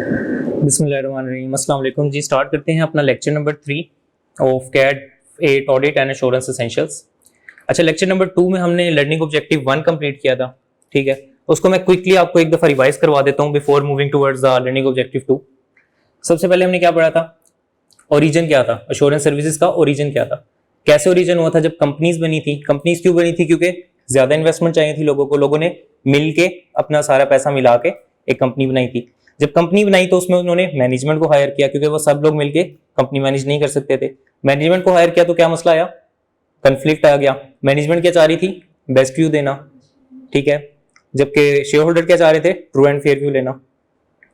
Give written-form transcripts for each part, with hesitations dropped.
बिस्मिल्लाहिर्रहमानिर्रहीम। अस्सलाम वालेकुम जी। स्टार्ट करते हैं अपना lecture number 3 of CAT 8 audit and assurance essentials. अच्छा, लेक्चर नंबर 2 में हमने लर्निंग ऑब्जेक्टिव 1 कंप्लीट किया था, ठीक है। उसको मैं क्विकली आपको एक दफ़ा रिवाइज करवा देता हूँ before moving towards the learning objective 2। सबसे पहले हमने क्या पढ़ा था? ओरिजिन क्या था, एश्योरेंस सर्विसेज का ओरिजिन क्या था, कैसे ओरिजिन हुआ था जब कंपनीज बनी थी। कंपनीज क्यों बनी थी? क्योंकि ज्यादा इन्वेस्टमेंट चाहिए थी लोगों को, लोगों ने मिल के अपना सारा पैसा मिला के एक कंपनी बनाई थी। जब कंपनी बनाई तो उसमें उन्होंने मैनेजमेंट को हायर किया, क्योंकि वो सब लोग मिलके कंपनी मैनेज नहीं कर सकते थे। मैनेजमेंट को हायर किया तो क्या मसला आया? कंफ्लिक्ट आ गया। मैनेजमेंट क्या चाह रही थी? बेस्ट व्यू देना, ठीक है, जबकि शेयर होल्डर क्या चाह रहे थे? ट्रू एंड फेयर व्यू लेना।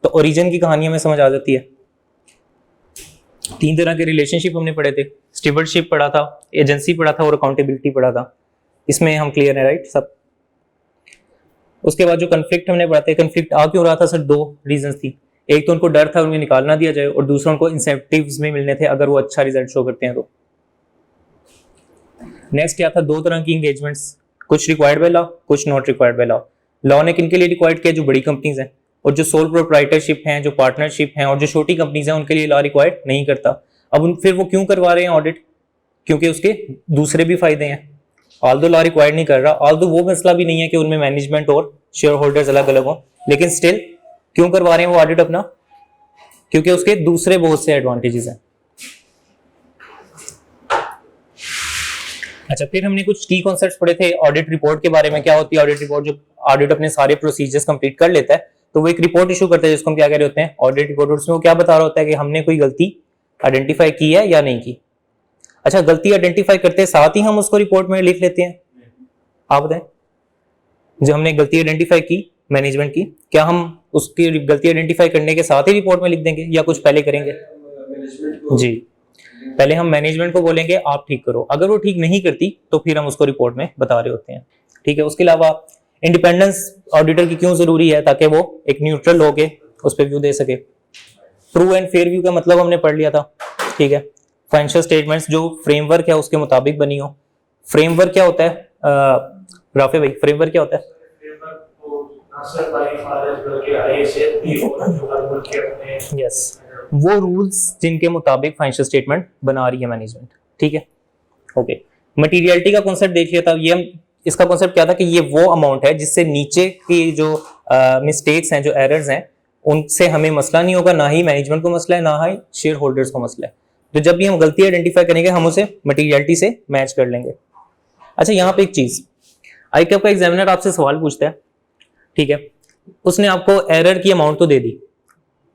तो ओरिजिन की कहानी हमें समझ आ जाती है। 3 तरह के रिलेशनशिप हमने पढ़े थे, स्टीवर्डशिप पढ़ा था, एजेंसी पढ़ा था और अकाउंटेबिलिटी पढ़ा था। इसमें हम क्लियर है, राइट सब? उसके बाद जो कन्फ्लिक्ट हमने पढ़ा था, कन्फ्लिक्ट आ क्यों रहा था? सर 2 रीजंस थी। एक तो उनको डर था उन्हें निकाल ना दिया जाए, और दूसरा उनको इंसेंटिव्स में मिलने थे अगर वो अच्छा रिजल्ट शो करते हैं तो। नेक्स्ट क्या था? 2 तरह की एंगेजमेंट्स, कुछ रिक्वायर्ड बाय लॉ, कुछ not required by law. Law ने किनके लिए रिक्वायर्ड किया? जो बड़ी कंपनीज हैं, और जो सोल प्रोप्राइटरशिप हैं, जो पार्टनरशिप हैं, और जो छोटी कंपनीज हैं उनके लिए लॉ रिक्वायर्ड नहीं करता। अब फिर वो क्यों करवा रहे हैं ऑडिट? क्योंकि उसके दूसरे भी फायदे हैं। ऑल्दो लॉ रिक्वायर्ड नहीं कर रहा, ऑल्दो वो मसला भी नहीं है कि उनमें मैनेजमेंट और शेयर होल्डर्स अलग अलग हो, लेकिन स्टिल क्यों करवा रहे हैं वो ऑडिट अपना? क्योंकि उसके दूसरे बहुत से एडवांटेजेस हैं। अच्छा, फिर हमने कुछ की कॉन्सेप्ट्स पढ़े थे ऑडिट रिपोर्ट के बारे में। क्या होती है ऑडिट रिपोर्ट? जब ऑडिट अपने सारे प्रोसीजर्स कंप्लीट कर लेता है तो वो एक रिपोर्ट इशू करता है, जिसको हम क्या कह रहे होते हैं? Audit report. उसमें वो क्या बता रहा होता है कि हमने कोई गलती आइडेंटिफाई की है या नहीं की। अच्छा, गलती आइडेंटिफाई करते साथ ही हम उसको रिपोर्ट में लिख लेते हैं? आप बताएं, जो हमने गलती आइडेंटिफाई की मैनेजमेंट की, क्या हम उसकी गलती आइडेंटिफाई करने के साथ ही रिपोर्ट में लिख देंगे या कुछ पहले करेंगे? जी, पहले हम मैनेजमेंट को बोलेंगे आप ठीक करो। अगर वो ठीक नहीं करती तो फिर हम उसको रिपोर्ट में बता रहे होते हैं, ठीक है। उसके अलावा इंडिपेंडेंस ऑडिटर की क्यों जरूरी है? ताकि वो एक न्यूट्रल होके उस पर व्यू दे सके। ट्रू एंड फेयर व्यू का मतलब हमने पढ़ लिया था, ठीक है। फाइनेंशियल स्टेटमेंट्स जो फ्रेमवर्क है उसके मुताबिक बनी हो। फ्रेमवर्क क्या होता है राफे भाई? फ्रेमवर्क क्या होता है? यस, वो रूल्स जिनके मुताबिक फाइनेंशियल स्टेटमेंट बना रही है मैनेजमेंट, ठीक है। ओके, मटेरियलिटी का कॉन्सेप्ट देख लिया था। ये हम इसका कॉन्सेप्ट क्या था कि ये वो अमाउंट है जिससे नीचे की जो मिस्टेक्स हैं, जो एरर्स हैं, उनसे हमें मसला नहीं होगा, ना ही मैनेजमेंट को मसला है, ना ही शेयर होल्डर्स को मसला है। तो जब भी हम गलती आइडेंटिफाई करेंगे हम उसे मटेरियलिटी से मैच कर लेंगे। अच्छा, यहाँ पे एक चीज, आईकैप का एग्जामिनर आपसे सवाल पूछता है, ठीक है, उसने आपको एरर की अमाउंट तो दे दी,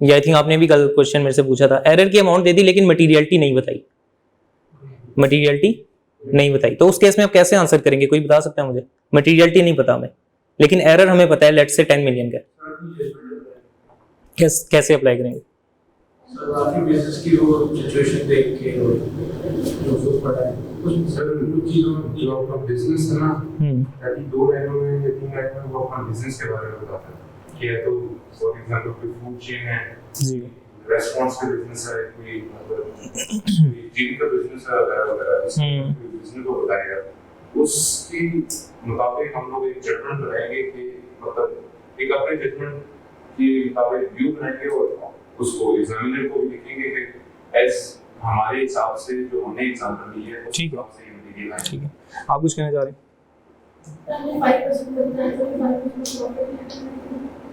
या आई थिंक आपने भी कल क्वेश्चन मेरे से पूछा था, एरर की अमाउंट दे दी लेकिन मटेरियलिटी नहीं बताई, मटेरियलिटी नहीं बताई, तो उस केस में आप कैसे आंसर करेंगे? कोई बता सकता है मुझे? मटेरियलिटी नहीं पता हमें, लेकिन एरर हमें पता है, लेट्स से 10 मिलियन का, कैसे अप्लाई करेंगे? बिजनेस की वो सिचुएशन देख के जो पता है कुछ सर कुछ चीजों जो आपका बिजनेस है ना, ताकि 2 लाइनों में या 3 लाइनों में वो अपना बिजनेस के बारे में बताता है कि तो फॉर एग्जांपल कोई फूड चेन है जी, रेस्टोरेंट्स का बिजनेस है, कोई मतलब जिम का बिजनेस है वगैरह, इसमें बिजनेस को बताएगा, उसके मुताबिक हम लोग एक जजमेंट बनाएंगे कि मतलब एक अपने जजमेंट के मुताबिक व्यू बनाएंगे और उसको एग्जामिनर को भी लिखेंगे कि एज हमारे हिसाब से जो हमने एग्जाम्पल दी है, ठीक है, ठीक है। आप कुछ कहना चाह रहे हैं?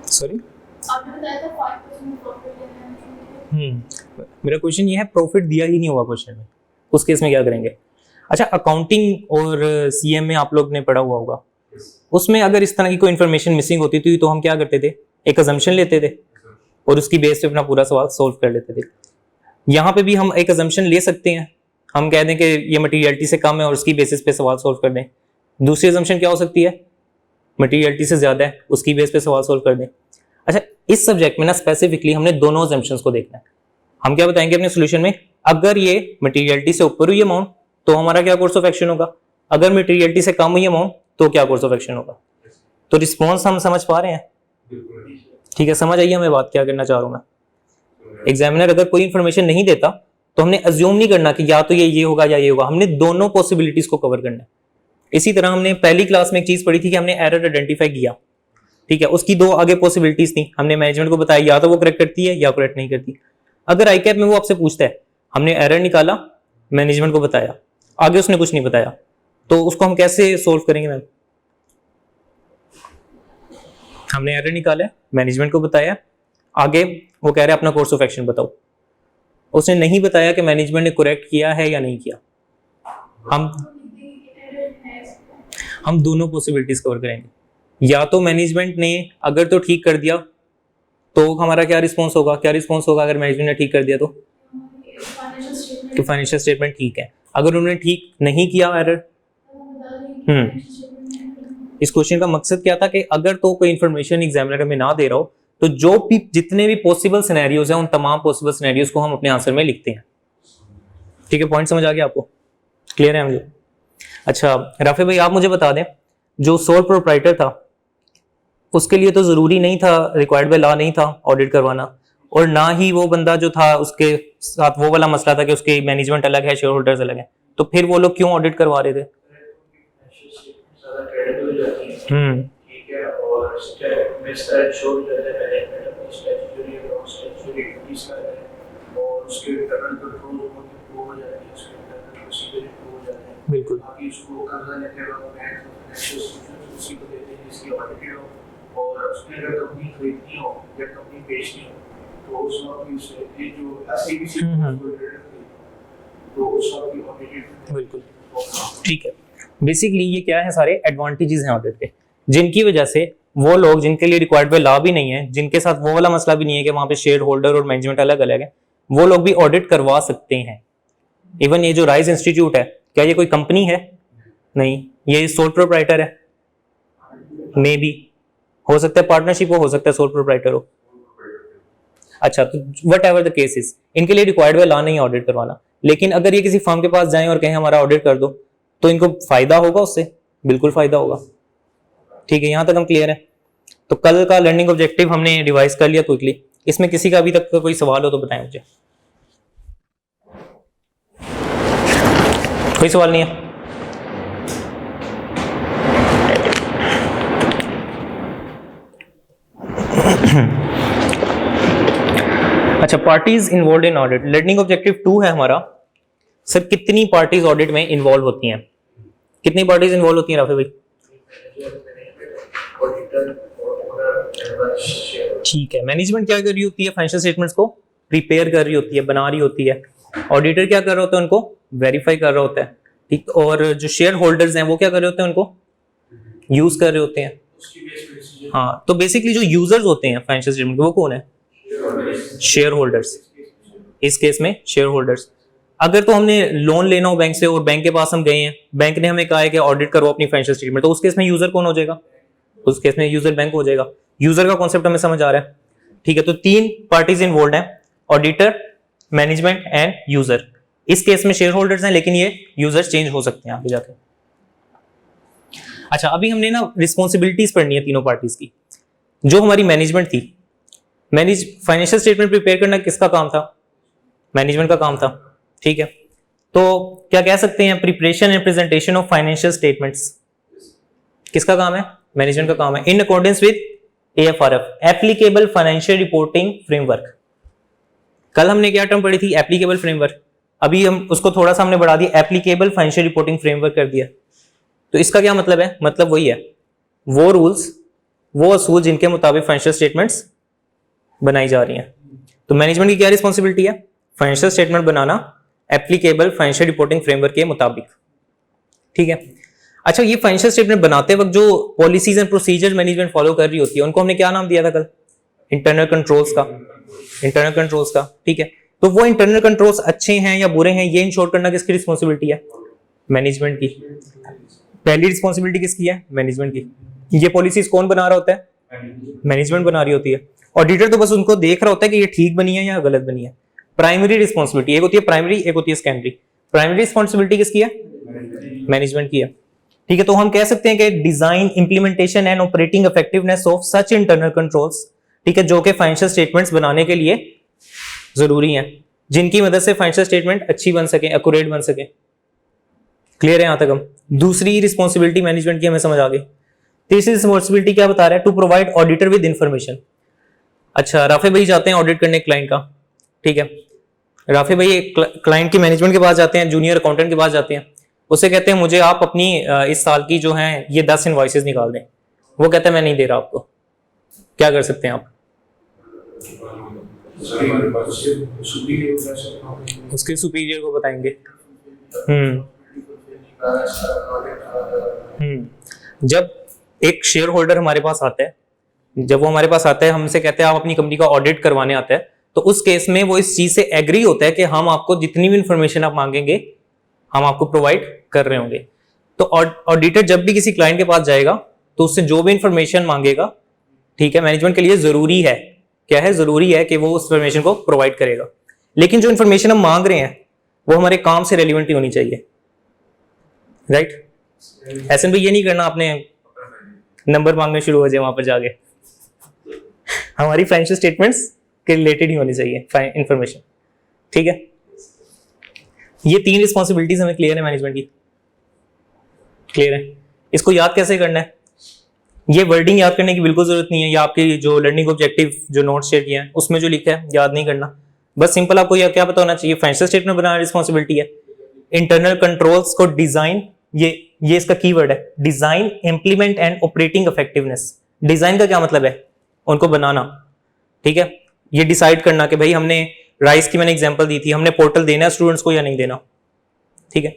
सॉरी, आपने बताया था 5% प्रॉफिट है। मेरा क्वेश्चन ये है, प्रॉफिट दिया ही नहीं हुआ क्वेश्चन में, उस केस में क्या करेंगे? अच्छा, अकाउंटिंग और सीएम में आप लोग ने पढ़ा हुआ होगा, उसमें अगर इस तरह की कोई इन्फॉर्मेशन मिसिंग होती थी तो हम क्या करते थे? एक अजम्पशन लेते थे और उसकी बेस पे अपना पूरा सवाल सोल्व कर लेते थे। यहाँ पे भी हम एक अजम्पशन ले सकते हैं, हम कह दें कि ये मटेरियलिटी से कम है और उसकी बेसिस पे सवाल सोल्व कर दें। दूसरी अजम्पशन क्या हो सकती है? मटेरियलिटी से ज्यादा है, उसकी बेस पे सवाल सोल्व कर दें। अच्छा, इस सब्जेक्ट में ना स्पेसिफिकली हमने दोनों अजम्पशंस को देखना है। हम क्या बताएंगे अपने सोल्यूशन में? अगर ये मटेरियलिटी से ऊपर हुई अमाउंट तो हमारा क्या कोर्स ऑफ एक्शन होगा, अगर मटेरियलिटी से कम हुई अमाउंट तो क्या कोर्स ऑफ एक्शन होगा। तो रिस्पॉन्स हम समझ पा रहे हैं? ठीक है, समझ आइए मैं बात क्या करना चाह रहा हूं मैं। एग्जामिनर अगर कोई इंफॉर्मेशन नहीं देता तो हमने अज्यूम नहीं करना कि या तो ये होगा या ये होगा, हमने दोनों पॉसिबिलिटीज को कवर करना है। इसी तरह हमने पहली क्लास में एक चीज पढ़ी थी कि हमने एरर आइडेंटिफाई किया, ठीक है, उसकी दो आगे पॉसिबिलिटीज थी, हमने मैनेजमेंट को बताया या तो वो करेक्ट करती है या करेक्ट नहीं करती। अगर आई कैप में वो आपसे पूछता है, हमने एरर निकाला, मैनेजमेंट को बताया, आगे उसने कुछ नहीं बताया, तो उसको हम कैसे सोल्व करेंगे मैम? हमने एरर निकाला, मैनेजमेंट को बताया, आगे वो कह रहे हैं अपना कोर्स ऑफ एक्शन बताओ, उसने नहीं बताया कि मैनेजमेंट ने करेक्ट किया है या नहीं किया। हम दोनों पॉसिबिलिटीज कवर करेंगे, या तो मैनेजमेंट ने अगर तो ठीक कर दिया तो हमारा क्या रिस्पॉन्स होगा, अगर मैनेजमेंट ने ठीक कर दिया तो फाइनेंशियल स्टेटमेंट ठीक है, अगर उन्होंने ठीक नहीं किया एरर। इस क्वेश्चन का मकसद क्या था कि अगर तो कोई इंफॉर्मेशन एग्जामिनर हमें ना दे रहा हो तो जो भी जितने भी पॉसिबल सिनेरियोज हैं उन तमाम पॉसिबल सिनेरियोज को हम अपने आंसर में लिखते हैं। ठीक है, पॉइंट समझ आ गया आपको? क्लियर है मुझे? अच्छा राफे भाई आप मुझे बता दें, जो सोल प्रोप्राइटर था उसके लिए तो जरूरी नहीं था, रिक्वायर्ड बाय लॉ नहीं था ऑडिट करवाना, और ना ही वो बंदा जो था उसके साथ वो वाला मसला था कि उसके मैनेजमेंट अलग है, शेयर होल्डर्स अलग है, तो फिर वो लोग क्यों ऑडिट करवा रहे थे? ठीक है, और मिस्टर शो जाता है मैनेजमेंट अपनी स्टैट्यूटरी और नॉन स्टैट्यूटरी एक्टिविटीज कर रहे हैं और उसके इंटरनल कंट्रोल हो जाते हैं, उसके इंटरनल प्रोसीजर हो जाते हैं। बिल्कुल, बाकी उसको कर्जा लेते हैं बैंक फाइनेंशियल इंस्टीट्यूशन उसी को देते हैं जिसकी ऑडिटेड हो, और उसने अगर कंपनी खरीदनी हो या कंपनी बेचनी हो तो उस वक्त भी उससे जो एसईबीसी तो उस वक्त भी ऑडिटेड। बिल्कुल ठीक है, बेसिकली ये क्या है, सारे एडवांटेजेस हैं ऑडिट के, जिनकी वजह से वो लोग जिनके लिए रिक्वायर्ड बाय लॉ भी नहीं है, जिनके साथ वो वाला मसला भी नहीं है कि वहां पे शेयर होल्डर और मैनेजमेंट अलग अलग है, वो लोग भी ऑडिट करवा सकते हैं। इवन ये जो राइज इंस्टीट्यूट है, क्या ये कोई कंपनी है? नहीं, ये सोल प्रोप्राइटर है, मे बी हो सकता है पार्टनरशिप हो सकता है सोल प्रोप्राइटर हो। अच्छा, तो what ever the case is, इनके लिए रिक्वायर्ड बाय लॉ नहीं ऑडिट करवाना, लेकिन अगर ये किसी फर्म के पास जाएं और कहें हमारा ऑडिट कर दो तो इनको फायदा होगा उससे, बिल्कुल फायदा होगा। ठीक है, यहां तक हम क्लियर है? तो कल का लर्निंग ऑब्जेक्टिव हमने रिवाइज कर लिया क्विकली, इसमें किसी का अभी तक का कोई सवाल हो तो बताएं मुझे। कोई सवाल नहीं है? अच्छा, parties involve in audit, learning objective 2 है हमारा। सर कितनी पार्टीज ऑडिट में इन्वॉल्व होती हैं? कितनी पार्टीज इन्वॉल्व होती हैं राफे भाई? ठीक है, मैनेजमेंट क्या कर रही होती है? फाइनेंशियल स्टेटमेंट्स को प्रिपेयर कर रही होती है, बना रही होती है। ऑडिटर क्या कर रहा होता है? उनको वेरीफाई कर रहा होता है। ठीक, और जो शेयर होल्डर्स हैं वो क्या कर रहे होते हैं? उनको यूज कर रहे होते हैं। हाँ, तो बेसिकली जो यूजर्स होते हैं फाइनेंशियल स्टेटमेंट वो कौन है? Share holders. इस केस में शेयर होल्डर्स। अगर तो हमने लोन लेना हो बैंक से और बैंक के पास हम गए हैं, बैंक ने हमें कहा है कि ऑडिट करो अपनी फाइनेंशियल स्टेटमेंट, तो उस केस में यूजर कौन हो जाएगा? उस केस में यूजर बैंक हो जाएगा। यूजर का कॉन्सेप्ट हमें समझ आ रहा है? ठीक है, तो 3 पार्टीज इन्वॉल्व हैं, ऑडिटर, मैनेजमेंट एंड यूजर। इस केस में शेयर होल्डर्स हैं, लेकिन ये यूजर्स चेंज हो सकते हैं आगे जाकर। अच्छा, अभी हमने ना रिस्पॉन्सिबिलिटीज पढ़नी है तीनों पार्टीज की। जो हमारी मैनेजमेंट थी, फाइनेंशियल स्टेटमेंट प्रिपेयर करना किसका काम था? मैनेजमेंट का काम था। ठीक है, तो क्या कह सकते हैं, preparation and presentation of financial statements किसका काम है? मैनेजमेंट का काम है, in accordance with AFRF, applicable financial reporting framework. कल हमने क्या टर्म पढ़ी थी? Applicable framework. अभी हम उसको थोड़ा सा हमने बढ़ा दिया, एप्लीकेबल फाइनेंशियल रिपोर्टिंग फ्रेमवर्क कर दिया। तो इसका क्या मतलब है? मतलब वही है, वो रूल्स, वो असूल जिनके मुताबिक फाइनेंशियल स्टेटमेंट्स बनाई जा रही हैं। तो मैनेजमेंट की क्या रिस्पॉन्सिबिलिटी है? फाइनेंशियल स्टेटमेंट बनाना एप्लीकेबल फाइनेंशियल रिपोर्टिंग फ्रेमवर्क के मुताबिक। ठीक है, अच्छा, ये फाइनेंशियल स्टेटमेंट बनाते वक्त जो policies and procedure management follow कर रही होती है, उनको हमने क्या नाम दिया था कल? इंटरनल कंट्रोल्स का। इंटरनल कंट्रोल्स का, ठीक है। तो वो इंटरनल कंट्रोल्स अच्छे हैं या बुरे हैं, ये इंश्योर करना किसकी रिस्पॉन्सिबिलिटी है? मैनेजमेंट की। पहली रिस्पॉन्सिबिलिटी किसकी है? मैनेजमेंट की। ये पॉलिसीज कौन बना रहा होता है? मैनेजमेंट बना रही होती है। ऑडिटर तो बस उनको देख रहा होता है कि ये ठीक बनी है या गलत बनी है। प्राइमरी रिस्पॉन्सिबिलिटी एक होती है प्राइमरी, एक होती है सेकेंडरी। प्राइमरी रिस्पॉन्सिबिलिटी किसकी है? मैनेजमेंट की है। ठीक है, तो हम कह सकते हैं कि design, implementation and operating effectiveness of such internal controls, ठीक है, जो कि फाइनेंशियल स्टेटमेंट्स बनाने के लिए जरूरी हैं, जिनकी मदद से फाइनेंशियल स्टेटमेंट अच्छी बन सके, एक्यूरेट बन सके। क्लियर है यहां तक हम? दूसरी रिस्पॉन्सिबिलिटी मैनेजमेंट की हमें समझ आ गई। तीसरी रिस्पॉन्सिबिलिटी क्या बता रहा है? To provide auditor with information. अच्छा, राफे भाई जाते हैं ऑडिट करने क्लाइंट का, ठीक है। राफे भाई क्लाइंट के मैनेजमेंट के पास जाते हैं, जूनियर अकाउंटेंट के पास जाते हैं, उससे कहते हैं मुझे आप अपनी इस साल की जो है ये 10 इनवॉइसेस निकाल दें। वो कहता है मैं नहीं दे रहा आपको। क्या कर सकते हैं आप? उसके सुपीरियर को बताएंगे। जब एक शेयर होल्डर हमारे पास आता है, जब वो हमारे पास आता है, हमसे कहते हैं आप अपनी कंपनी का ऑडिट करवाने आता है, तो उस केस में वो इस चीज से एग्री होता है कि हम आपको जितनी भी इंफॉर्मेशन आप मांगेंगे हम आपको प्रोवाइड कर रहे होंगे। तो ऑडिटर जब भी किसी क्लाइंट के पास जाएगा तो उससे जो भी इंफॉर्मेशन मांगेगा, ठीक है, मैनेजमेंट के लिए जरूरी है, क्या है, जरूरी है कि वो उस इंफॉर्मेशन को प्रोवाइड करेगा। लेकिन जो इंफॉर्मेशन हम मांग रहे हैं वो हमारे काम से रेलिवेंट ही होनी चाहिए, राइट? ऐसे भी ये नहीं करना आपने नंबर मांगने शुरू हो जाए वहां पर जाके। हमारी फाइनेंशियल स्टेटमेंट्स के रिलेटेड ही होनी चाहिए इंफॉर्मेशन, ठीक है। ये 3 रिस्पॉन्सिबिलिटीज हमें क्लियर है मैनेजमेंट की, क्लियर है। इसको याद कैसे करना है? ये वर्डिंग याद करने की बिल्कुल जरूरत नहीं है, या आपकी जो लर्निंग ऑब्जेक्टिव जो नोट शेयर किया है उसमें जो लिखा है याद नहीं करना। बस सिंपल आपको यह क्या पता होना चाहिए, फाइनेंशियल स्टेटमेंट बनाना रिस्पॉन्सिबिलिटी है। इंटरनल कंट्रोल्स को डिजाइन, ये इसका कीवर्ड है, design, implement and operating effectiveness. Design का क्या मतलब है? उनको बनाना, ठीक है। ये डिसाइड करना कि भाई हमने राइस की मैंने एग्जांपल दी थी, हमने पोर्टल देना है स्टूडेंट्स को या नहीं देना, ठीक है।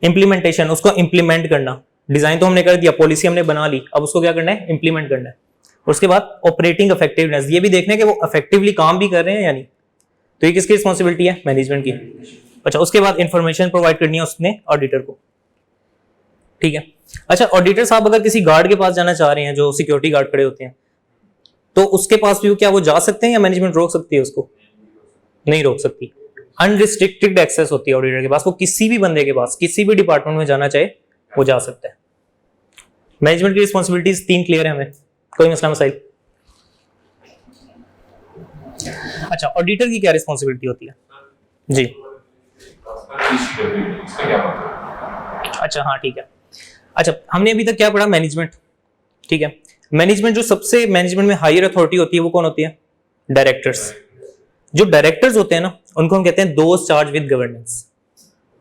इंप्लीमेंटेशन, उसको इंप्लीमेंट करना। डिजाइन तो हमने कर दिया, पॉलिसी हमने बना ली, अब उसको क्या करना है? इंप्लीमेंट करना है। उसके बाद ऑपरेटिंग इफेक्टिवनेस, ये भी देखना है कि वो इफेक्टिवली काम भी कर रहे हैं या नहीं। तो ये किसकी रिस्पॉन्सिबिलिटी है? मैनेजमेंट की। अच्छा, उसके बाद इंफॉर्मेशन प्रोवाइड करनी है उसने ऑडिटर को, ठीक है। अच्छा, ऑडिटर साहब अगर किसी गार्ड के पास जाना चाह रहे हैं, जो सिक्योरिटी गार्ड खड़े होते हैं, तो उसके पास भी क्या वो जा सकते हैं या मैनेजमेंट रोक सकती है उसको? नहीं रोक सकती। अनरिस्ट्रिक्टेड एक्सेस होती है ऑडिटर के पास, वो किसी भी बंदे के पास किसी भी डिपार्टमेंट में जाना चाहे वो जा सकता है। मैनेजमेंट की रिस्पॉन्सिबिलिटीज 3 क्लियर है हमें, कोई मसला मसाइल? अच्छा, ऑडिटर की क्या रिस्पॉन्सिबिलिटी होती है जी? अच्छा, हाँ, ठीक है। अच्छा, हमने अभी तक क्या पढ़ा? मैनेजमेंट, ठीक है। मैनेजमेंट, जो सबसे मैनेजमेंट में हायर अथॉरिटी होती है वो कौन होती है? डायरेक्टर्स। जो डायरेक्टर्स होते हैं ना, उनको हम कहते हैं those charge with governance,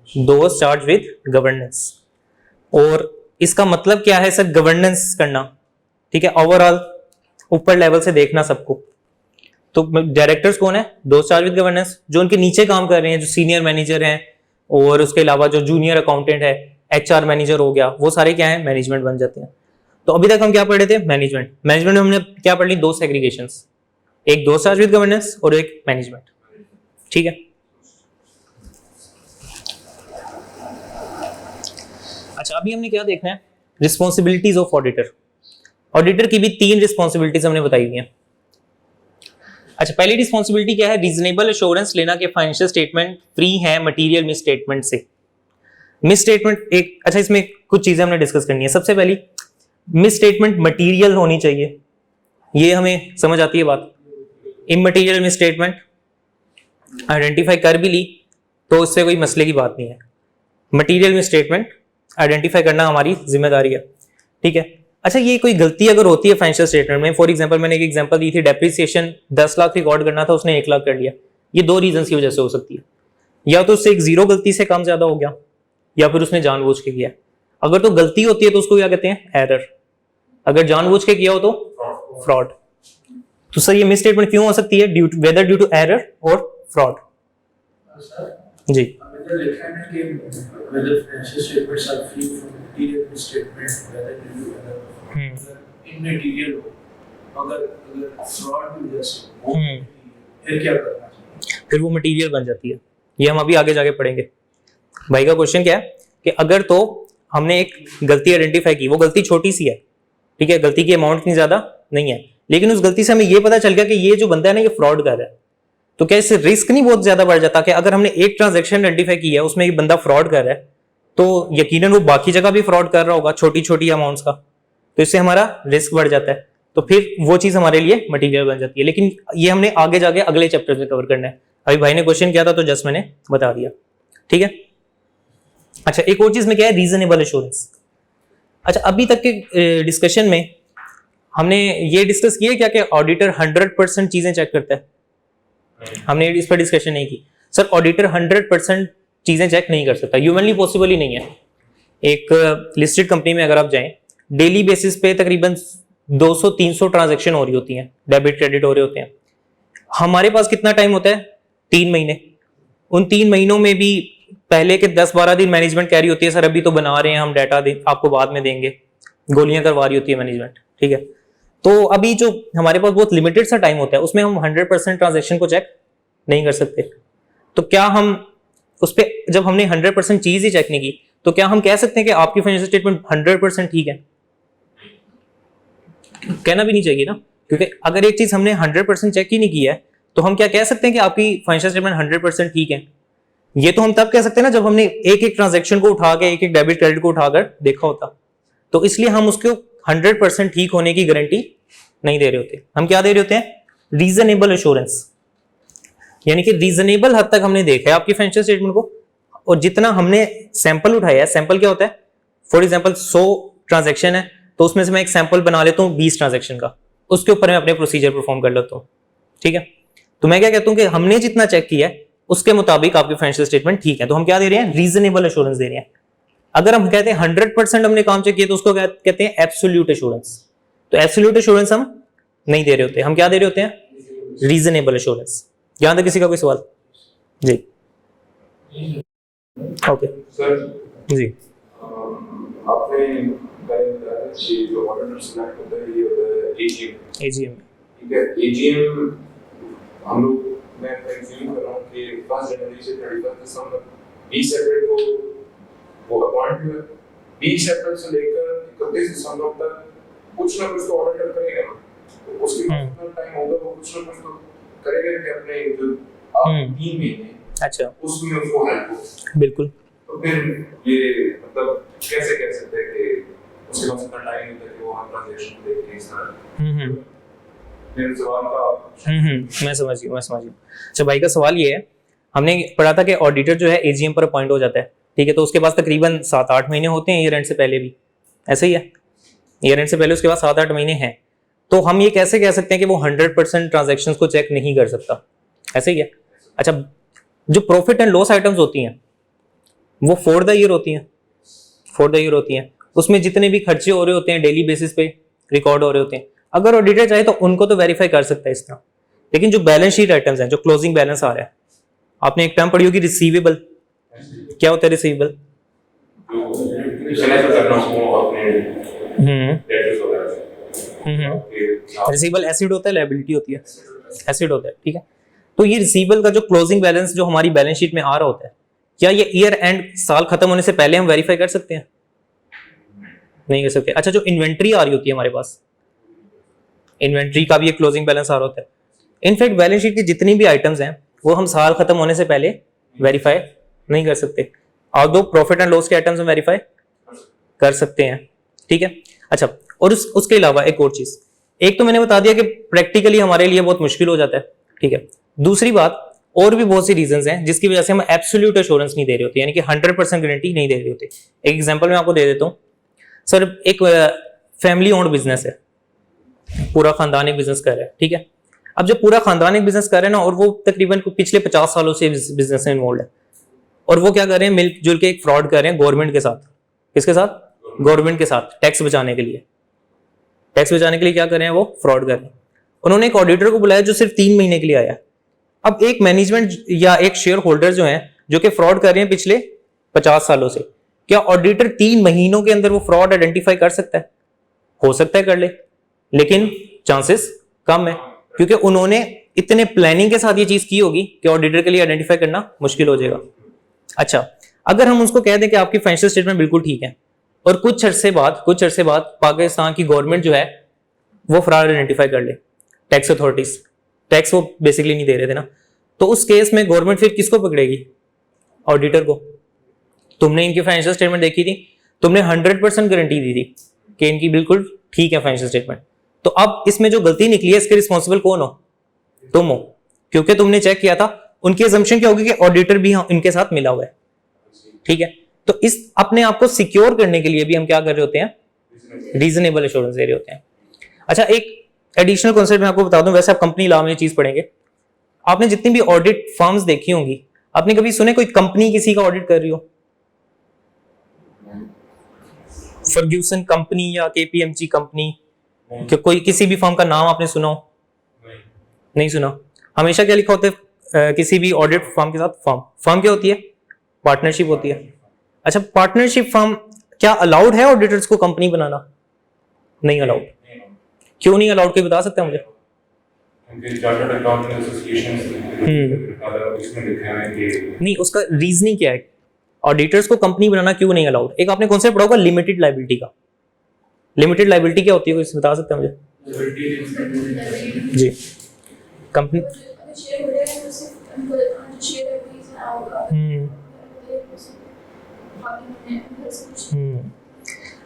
those charge with governance. और इसका मतलब क्या है सर? गवर्नेंस करना, ठीक है, ओवरऑल ऊपर लेवल से देखना सबको। तो डायरेक्टर्स कौन है? Those charge with governance. जो उनके नीचे काम कर रहे हैं, जो सीनियर मैनेजर हैं, और उसके अलावा जो जूनियर अकाउंटेंट है, HR मैनेजर हो गया, वो सारे क्या है? मैनेजमेंट बन जाते हैं। तो अभी तक हम क्या पढ़ रहे थे? मैनेजमेंट। मैनेजमेंट में हमने क्या पढ़ ली? 2 सेग्रीगेशंस, एक दोज चार्ज विद गवर्नेंस और एक मैनेजमेंट, ठीक है। अच्छा, अभी हमने क्या देखना है? Responsibilities of auditor. ऑडिटर की भी 3 रिस्पॉन्सिबिलिटीज हमने बताई हुई हैं। अच्छा, पहली रिस्पॉन्सिबिलिटी क्या है? रीजनेबल एश्योरेंस लेना कि फाइनेंशियल स्टेटमेंट फ्री है मटेरियल मिस स्टेटमेंट से। मिस स्टेटमेंट एक, अच्छा, इसमें कुछ चीजें हमने डिस्कस करनी है। सबसे पहली, मिस स्टेटमेंट मटेरियल होनी चाहिए, ये हमें समझ आती है बात। इमटेरियल मिस स्टेटमेंट आइडेंटिफाई कर भी ली तो इससे कोई मसले की बात नहीं है। मटेरियल मिस स्टेटमेंट आइडेंटिफाई करना हमारी जिम्मेदारी है, ठीक है। अच्छा, ये कोई गलती अगर होती है फाइनेंशियल स्टेटमेंट में, फॉर एग्जांपल मैंने एक एग्जांपल दी थी, डेप्रिसिएशन 10 लाख रिकॉर्ड करना था, उसने 1 लाख कर लिया। ये 2 रीजन की वजह से हो सकती है, या तो उससे एक जीरो गलती से कम ज्यादा हो गया, या फिर उसने जानबूझ के किया। अगर तो गलती होती है तो उसको क्या कहते हैं? एरर। अगर जानबूझ के किया हो तो फ्रॉड। तो सर ये मिस स्टेटमेंट क्यों हो सकती है? वेदर ड्यू टू एरर और फ्रॉड। जी, लिखा है ना कि whether financial statements are free from material misstatement, whether due to error, immaterial हो, अगर fraud की वजह से हो, फिर क्या करना चाहिए? फिर वो मटेरियल बन जाती है। ये हम अभी आगे जाके पढ़ेंगे। भाई का क्वेश्चन क्या है कि अगर तो हमने एक गलती आइडेंटिफाई की, वो गलती छोटी सी है, ठीक है, गलती की अमाउंट इतनी ज्यादा नहीं है, लेकिन उस गलती से हमें ये पता चल गया कि ये जो बंदा है ना ये फ्रॉड कर रहा है, तो क्या इससे रिस्क नहीं बहुत ज्यादा बढ़ जाता कि अगर हमने एक ट्रांजैक्शन आइडेंटिफाई की है उसमें ये बंदा फ्रॉड कर रहा है, तो यकीनन वो बाकी जगह भी फ्रॉड कर रहा होगा छोटी छोटी अमाउंट्स का, तो इससे हमारा रिस्क बढ़ जाता है। तो फिर वो चीज हमारे लिए मटेरियल बन जाती है। लेकिन ये हमने आगे जाके अगले चैप्टर में कवर करना है। अभी भाई ने क्वेश्चन किया था तो जस्ट मैंने बता दिया, ठीक है। अच्छा, एक और चीज में क्या है? Reasonable assurance. अच्छा, अभी तक के डिस्कशन में हमने ये डिस्कस किया क्या कि ऑडिटर 100% चीजें चेक करता है? हमने इस पर डिस्कशन नहीं की। सर, ऑडिटर 100% चीजें चेक नहीं कर सकता, ह्यूमनली पॉसिबल ही नहीं है। एक लिस्टेड कंपनी में अगर आप जाएं, डेली बेसिस पे तकरीबन 200-300 ट्रांजैक्शन हो रही होती हैं, डेबिट क्रेडिट हो रहे होते हैं। हमारे पास कितना टाइम होता है? 3 महीने। उन 3 महीनों में भी पहले के 10-12 दिन मैनेजमेंट कह रही होती है सर अभी तो बना रहे हैं हम, डाटा आपको बाद में देंगे, गोलियां करवा रही होती है मैनेजमेंट, ठीक है। तो अभी जो हमारे पास बहुत लिमिटेड सा टाइम होता है उसमें हम 100% ट्रांजैक्शन को चेक नहीं कर सकते। तो क्या हम उस पर, जब हमने 100% चीज ही चेक नहीं की, तो क्या हम कह सकते हैं कि आपकी फाइनेंशियल स्टेटमेंट 100% ठीक है? कहना भी नहीं चाहिए ना, क्योंकि अगर एक चीज हमने 100% चेक ही नहीं की है तो हम क्या कह सकते हैं कि आपकी फाइनेंशियल स्टेटमेंट 100% ठीक है? ये तो हम तब कह सकते हैं ना जब हमने एक एक ट्रांजैक्शन को उठा के, एक एक डेबिट क्रेडिट को उठाकर देखा होता। तो इसलिए हम उसको 100% ठीक होने की गारंटी नहीं दे रहे होते। हम क्या दे रहे होते हैं? रीजनेबल एश्योरेंस, यानी कि रीजनेबल हद तक हमने देखा है आपकी फाइनेंशियल स्टेटमेंट को, और जितना हमने सैंपल उठाया है, सैंपल क्या होता है? फॉर एग्जांपल 100 ट्रांजैक्शन है तो उसमें से मैं एक सैंपल बना लेता हूँ 20 ट्रांजैक्शन का, उसके ऊपर मैं अपने प्रोसीजर परफॉर्म कर लेता हूँ, ठीक है। तो मैं क्या कहता हूँ कि हमने जितना चेक किया है उसके मुताबिक आपकी फाइनेंशियल स्टेटमेंट ठीक है, तो हम क्या दे रहे हैं? रीजनेबल एश्योरेंस दे रहे हैं। अगर हम कहते हैं 100% हमने काम चेक किया तो उसको कहते हैं एब्सोल्यूट एश्योरेंस। तो एब्सोल्यूट एश्योरेंस हम नहीं दे रहे होते, हम क्या दे रहे होते हैं? Reasonable assurance. यहां तक किसी का कोई सवाल? जी, ओके सर जी। आपने जो ऑडिटर सिलेक्ट होता है ये होता है एजीएम, ठीक है। एजीएम हम लोग, मैं प्रेज्यूम कर रहा हूँ कि 1 जनवरी से 31 दिसंबर 20 अप्रैल को वो अपॉइंट हुए, 20 अप्रैल से लेकर 31 दिसंबर तक कुछ ना कुछ तो ऑडिटर करेगा ना, तो उसके बाद टाइम होगा वो कुछ ना कुछ तो करेगा कि अपने जो आप 3 महीने, अच्छा, उसमें उसको हेल्प हो। बिल्कुल। तो फिर ये मतलब कैसे कह सकते हैं कि उसके पास इतना टाइम नहीं था कि वो हर ट्रांजैक्शन देख के इस तरह मेरे सवाल का मैं समझ गया। अच्छा, भाई का सवाल ये है, हमने पढ़ा था कि ऑडिटर जो है एजीएम पर अपॉइंट हो जाता है, ठीक है। तो उसके पास तकरीबन 7-8 महीने होते हैं ईयर एंड से पहले भी, ऐसे ही है, ईयर एंड से पहले उसके पास 7-8 महीने हैं। तो हम ये कैसे कह सकते हैं कि वो 100% ट्रांजैक्शंस को चेक नहीं कर सकता? ऐसे ही है। अच्छा, जो प्रॉफिट एंड लॉस आइटम्स होती हैं वो फॉर द ईयर होती हैं, उसमें जितने भी खर्चे हो रहे होते हैं डेली बेसिस पे रिकॉर्ड हो रहे होते हैं। अगर ऑडिटर चाहे तो उनको तो वेरीफाई कर सकता है इस तरह, लेकिन जो बैलेंस शीट आइटम्स हैं, जो क्लोजिंग बैलेंस आ रहा है, आपने एक टर्म पढ़ी होगी रिसीवेबल। क्या होता है रिसीवेबल? रिसीवेबल एसिड होता है, लायबिलिटी होती है, एसिड होता है, ठीक है। तो ये रिसीवेबल का जो क्लोजिंग बैलेंस जो हमारी बैलेंस शीट में आ रहा होता है, क्या ये ईयर एंड साल खत्म होने से पहले हम वेरीफाई कर सकते हैं? नहीं कर सकते। अच्छा, जो इन्वेंट्री आ रही होती है हमारे पास, इन्वेंट्री का भी एक क्लोजिंग बैलेंस आ रहा होता है। इनफैक्ट बैलेंस शीट की जितनी भी आइटम्स हैं वो हम साल खत्म होने से पहले वेरीफाई नहीं कर सकते, और दो प्रॉफिट एंड लॉस के आइटम्स हम वेरीफाई कर सकते हैं, ठीक है। अच्छा, और उसके अलावा एक और चीज, एक तो मैंने बता दिया कि प्रैक्टिकली हमारे लिए बहुत मुश्किल हो जाता है, ठीक है। दूसरी बात, और भी बहुत सी रीजंस हैं जिसकी वजह से हम एब्सोल्यूट एश्योरेंस नहीं दे रहे होते, यानी कि 100% गारंटी नहीं दे रहे होते। एक एग्जांपल मैं आपको दे देता हूं। सर, एक फैमिली ओन्ड बिजनेस है, पूरा खानदान एक बिजनेस कर रहा है, ठीक है। अब जब पूरा खानदान एक बिजनेस कर रहे हैं ना, और वो तकरीबन पिछले 50 सालों से बिजनेस में इन्वॉल्व है, और वो क्या कर रहे हैं, मिलजुल के एक फ्रॉड कर रहे हैं गवर्नमेंट के साथ। किसके साथ? गवर्नमेंट के साथ। टैक्स बचाने के लिए क्या कर रहे हैं, वो फ्रॉड कर रहे हैं। उन्होंने एक ऑडिटर को बुलाया जो सिर्फ 3 महीने के लिए आया। अब एक मैनेजमेंट या एक शेयर होल्डर जो है, जो कि फ्रॉड कर रहे हैं पिछले 50 सालों से, क्या ऑडिटर 3 महीनों के अंदर वो फ्रॉड आइडेंटिफाई कर सकता है? हो सकता है कर ले, लेकिन चांसेस कम है, क्योंकि उन्होंने इतने प्लानिंग के साथ ये चीज की होगी कि ऑडिटर के लिए आइडेंटिफाई करना मुश्किल हो जाएगा। अच्छा, अगर हम उसको कह दें कि आपकी फाइनेंशियल स्टेटमेंट बिल्कुल ठीक है, और कुछ अरसे बाद पाकिस्तान की गवर्नमेंट जो है वो फ्रॉड आइडेंटिफाई कर ले, टैक्स अथॉरिटीज, टैक्स वो बेसिकली नहीं दे रहे थे ना, तो उस केस में गवर्नमेंट फिर किसको पकड़ेगी? ऑडिटर को। तुमने इनकी फाइनेंशियल स्टेटमेंट देखी थी, तुमने 100% गारंटी दी थी कि इनकी बिल्कुल ठीक है फाइनेंशियल स्टेटमेंट, तो अब इसमें जो गलती निकली है इसके रिस्पॉन्सिबल कौन हो? तुम हो, क्योंकि तुमने चेक किया था। उनकी अजम्पशन क्या होगी कि ऑडिटर भी इनके साथ मिला हुआ है, ठीक है। तो इस अपने आप को सिक्योर करने के लिए भी हम क्या कर रहे होते हैं, रीजनेबल एश्योरेंस दे रहे होते हैं। अच्छा, एक एडिशनल कॉन्सेप्ट मैं आपको बता दूं, वैसे आप कंपनी लॉ में ये चीज पढ़ेंगे, आपने जितनी भी ऑडिट फर्म्स देखी होंगी, आपने कभी सुने कोई कंपनी किसी का ऑडिट कर रही हो? फर्ग्यूसन कंपनी या केपीएमजी कंपनी, कोई किसी भी फर्म का नाम आपने सुना हो? नहीं सुना। हमेशा क्या लिखा होता है किसी भी ऑडिट फर्म के साथ? फर्म क्या होती है? पार्टनरशिप होती है। अच्छा, पार्टनरशिप फर्म क्या अलाउड है ऑडिटर्स को कंपनी बनाना? नहीं अलाउड। क्यों नहीं अलाउड, कोई बता सकते हैं मुझे? नहीं, उसका रीजनिंग क्या है? ऑडिटर्स को कंपनी बनाना क्यों नहीं अलाउड? एक आपने कॉन्सेप्ट पढ़ा होगा लिमिटेड लायबिलिटी का। लिमिटेड लायबिलिटी क्या होती है, कोई बता सकते हैं मुझे? जी, कंपनी